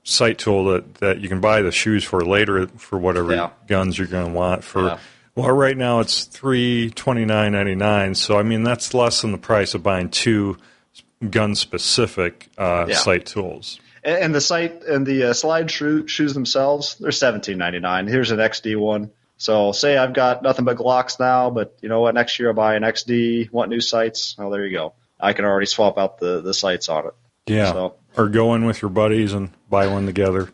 B: sight tool that you can buy the shoes for later for whatever guns you're going to want for. Yeah. Well, right now it's $329.99. So I mean that's less than the price of buying two gun-specific sight tools.
F: And the sight and the slide shoes themselves, they're $17.99. Here's an XD one. So say I've got nothing but Glocks now, but you know what? Next year I'll buy an XD. Want new sights? Oh, there you go. I can already swap out the sights on it.
B: Yeah, so, or go in with your buddies and buy one together.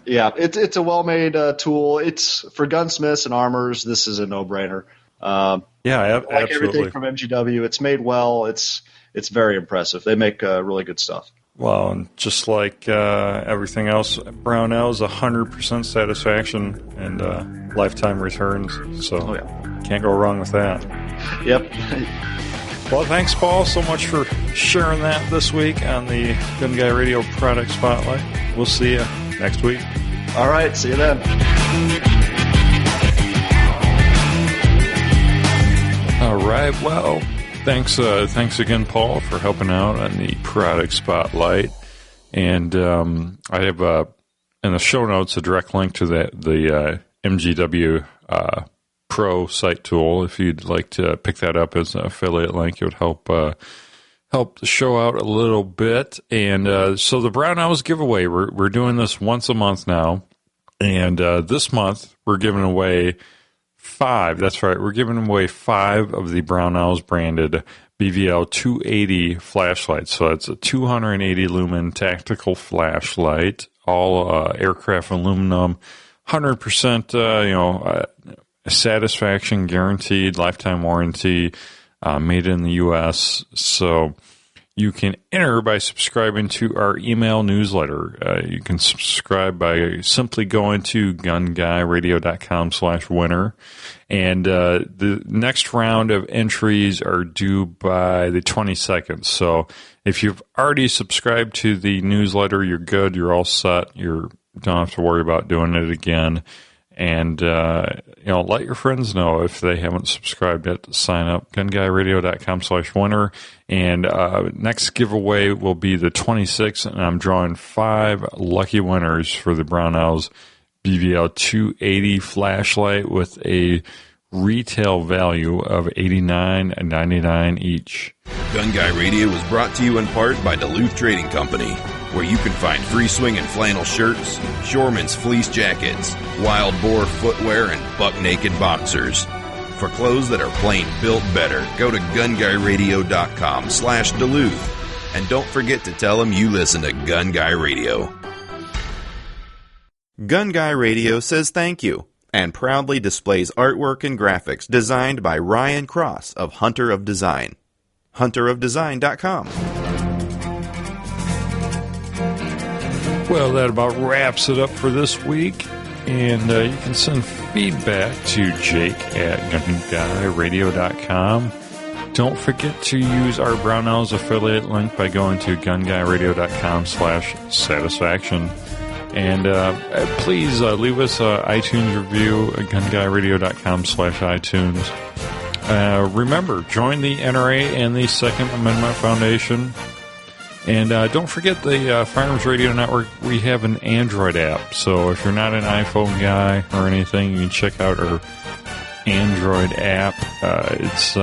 F: Yeah, it's a well-made tool. It's for gunsmiths and armors. This is a no-brainer.
B: Like
F: absolutely. Everything from MGW, it's made well. It's very impressive. They make really good stuff.
B: Well, and just like everything else, Brownell's 100% satisfaction and lifetime returns. So can't go wrong with that.
F: Yep.
B: Well, thanks, Paul, so much for sharing that this week on the Gun Guy Radio Product Spotlight. We'll see you next week.
F: All right, see you then.
B: All right, well, thanks again, Paul, for helping out on the Product Spotlight. And I have an in the show notes a direct link to the MGW Pro site tool. If you'd like to pick that up as an affiliate link, it would help the show out a little bit. And so the Brown Owls giveaway, we're doing this once a month now. And this month, we're giving away 5. That's right. We're giving away 5 of the Brown Owls branded BVL 280 flashlights. So it's a 280 lumen tactical flashlight, all aircraft aluminum, 100%, satisfaction guaranteed, lifetime warranty, made in the U.S. So you can enter by subscribing to our email newsletter. You can subscribe by simply going to gunguyradio.com/winner. And the next round of entries are due by the 22nd. So if you've already subscribed to the newsletter, you're good. You're all set. You don't have to worry about doing it again. And, let your friends know if they haven't subscribed yet to sign up. gunguyradio.com/winner. And next giveaway will be the 26th, and I'm drawing 5 lucky winners for the Brown Owls BVL 280 flashlight with a retail value of $89.99 each.
A: Gun Guy Radio is brought to you in part by Duluth Trading Company, where you can find free swinging flannel shirts, Shoreman's fleece jackets, wild boar footwear, and buck naked boxers. For clothes that are plain built better, go to gunguyradio.com/Duluth. And don't forget to tell them you listen to Gun Guy Radio. Gun Guy Radio says thank you and proudly displays artwork and graphics designed by Ryan Cross of Hunter of Design. hunterofdesign.com.
B: Well, that about wraps it up for this week. And you can send feedback to Jake at gunguyradio.com. Don't forget to use our Brown Owls affiliate link by going to gunguyradio.com/satisfaction. And please leave us an iTunes review at gunguyradio.com/iTunes. Remember, join the NRA and the Second Amendment Foundation. And don't forget the Firearms Radio Network. We have an Android app. So if you're not an iPhone guy or anything, you can check out our Android app. It's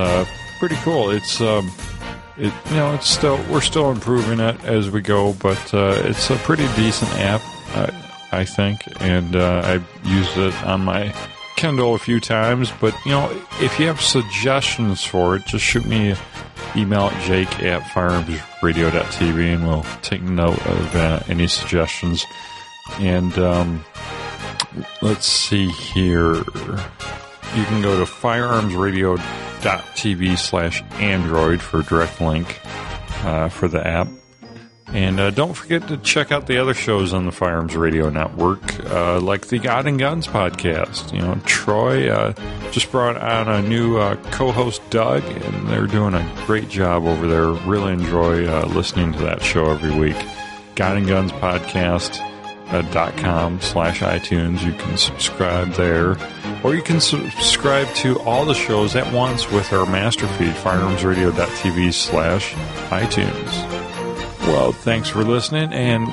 B: pretty cool. We're still improving it as we go, but it's a pretty decent app, I think. And I've used it on my Kindle a few times. But if you have suggestions for it, just shoot me an email at jake@firearmsradio.tv, and we'll take note of any suggestions. And let's see here. You can go to firearmsradio.tv/Android for a direct link for the app. And don't forget to check out the other shows on the Firearms Radio Network, like the God and Guns podcast. Troy just brought on a new co-host, Doug, and they're doing a great job over there. Really enjoy listening to that show every week. God and Guns podcast. .com/iTunes. You can subscribe there, or you can subscribe to all the shows at once with our master feed, firearmsradio.tv/iTunes. Well, thanks for listening, and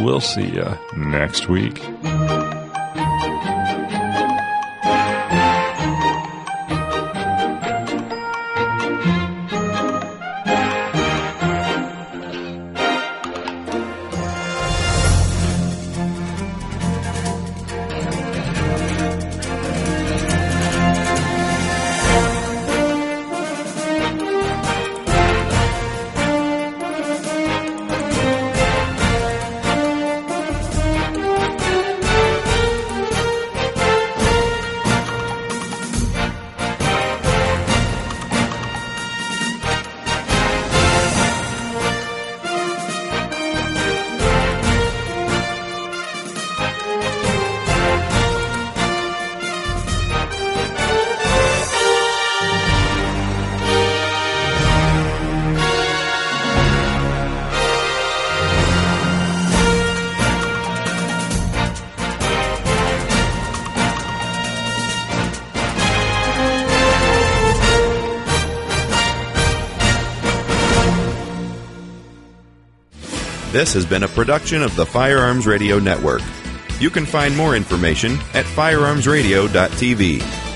B: we'll see you next week.
A: This has been a production of the Firearms Radio Network. You can find more information at firearmsradio.tv.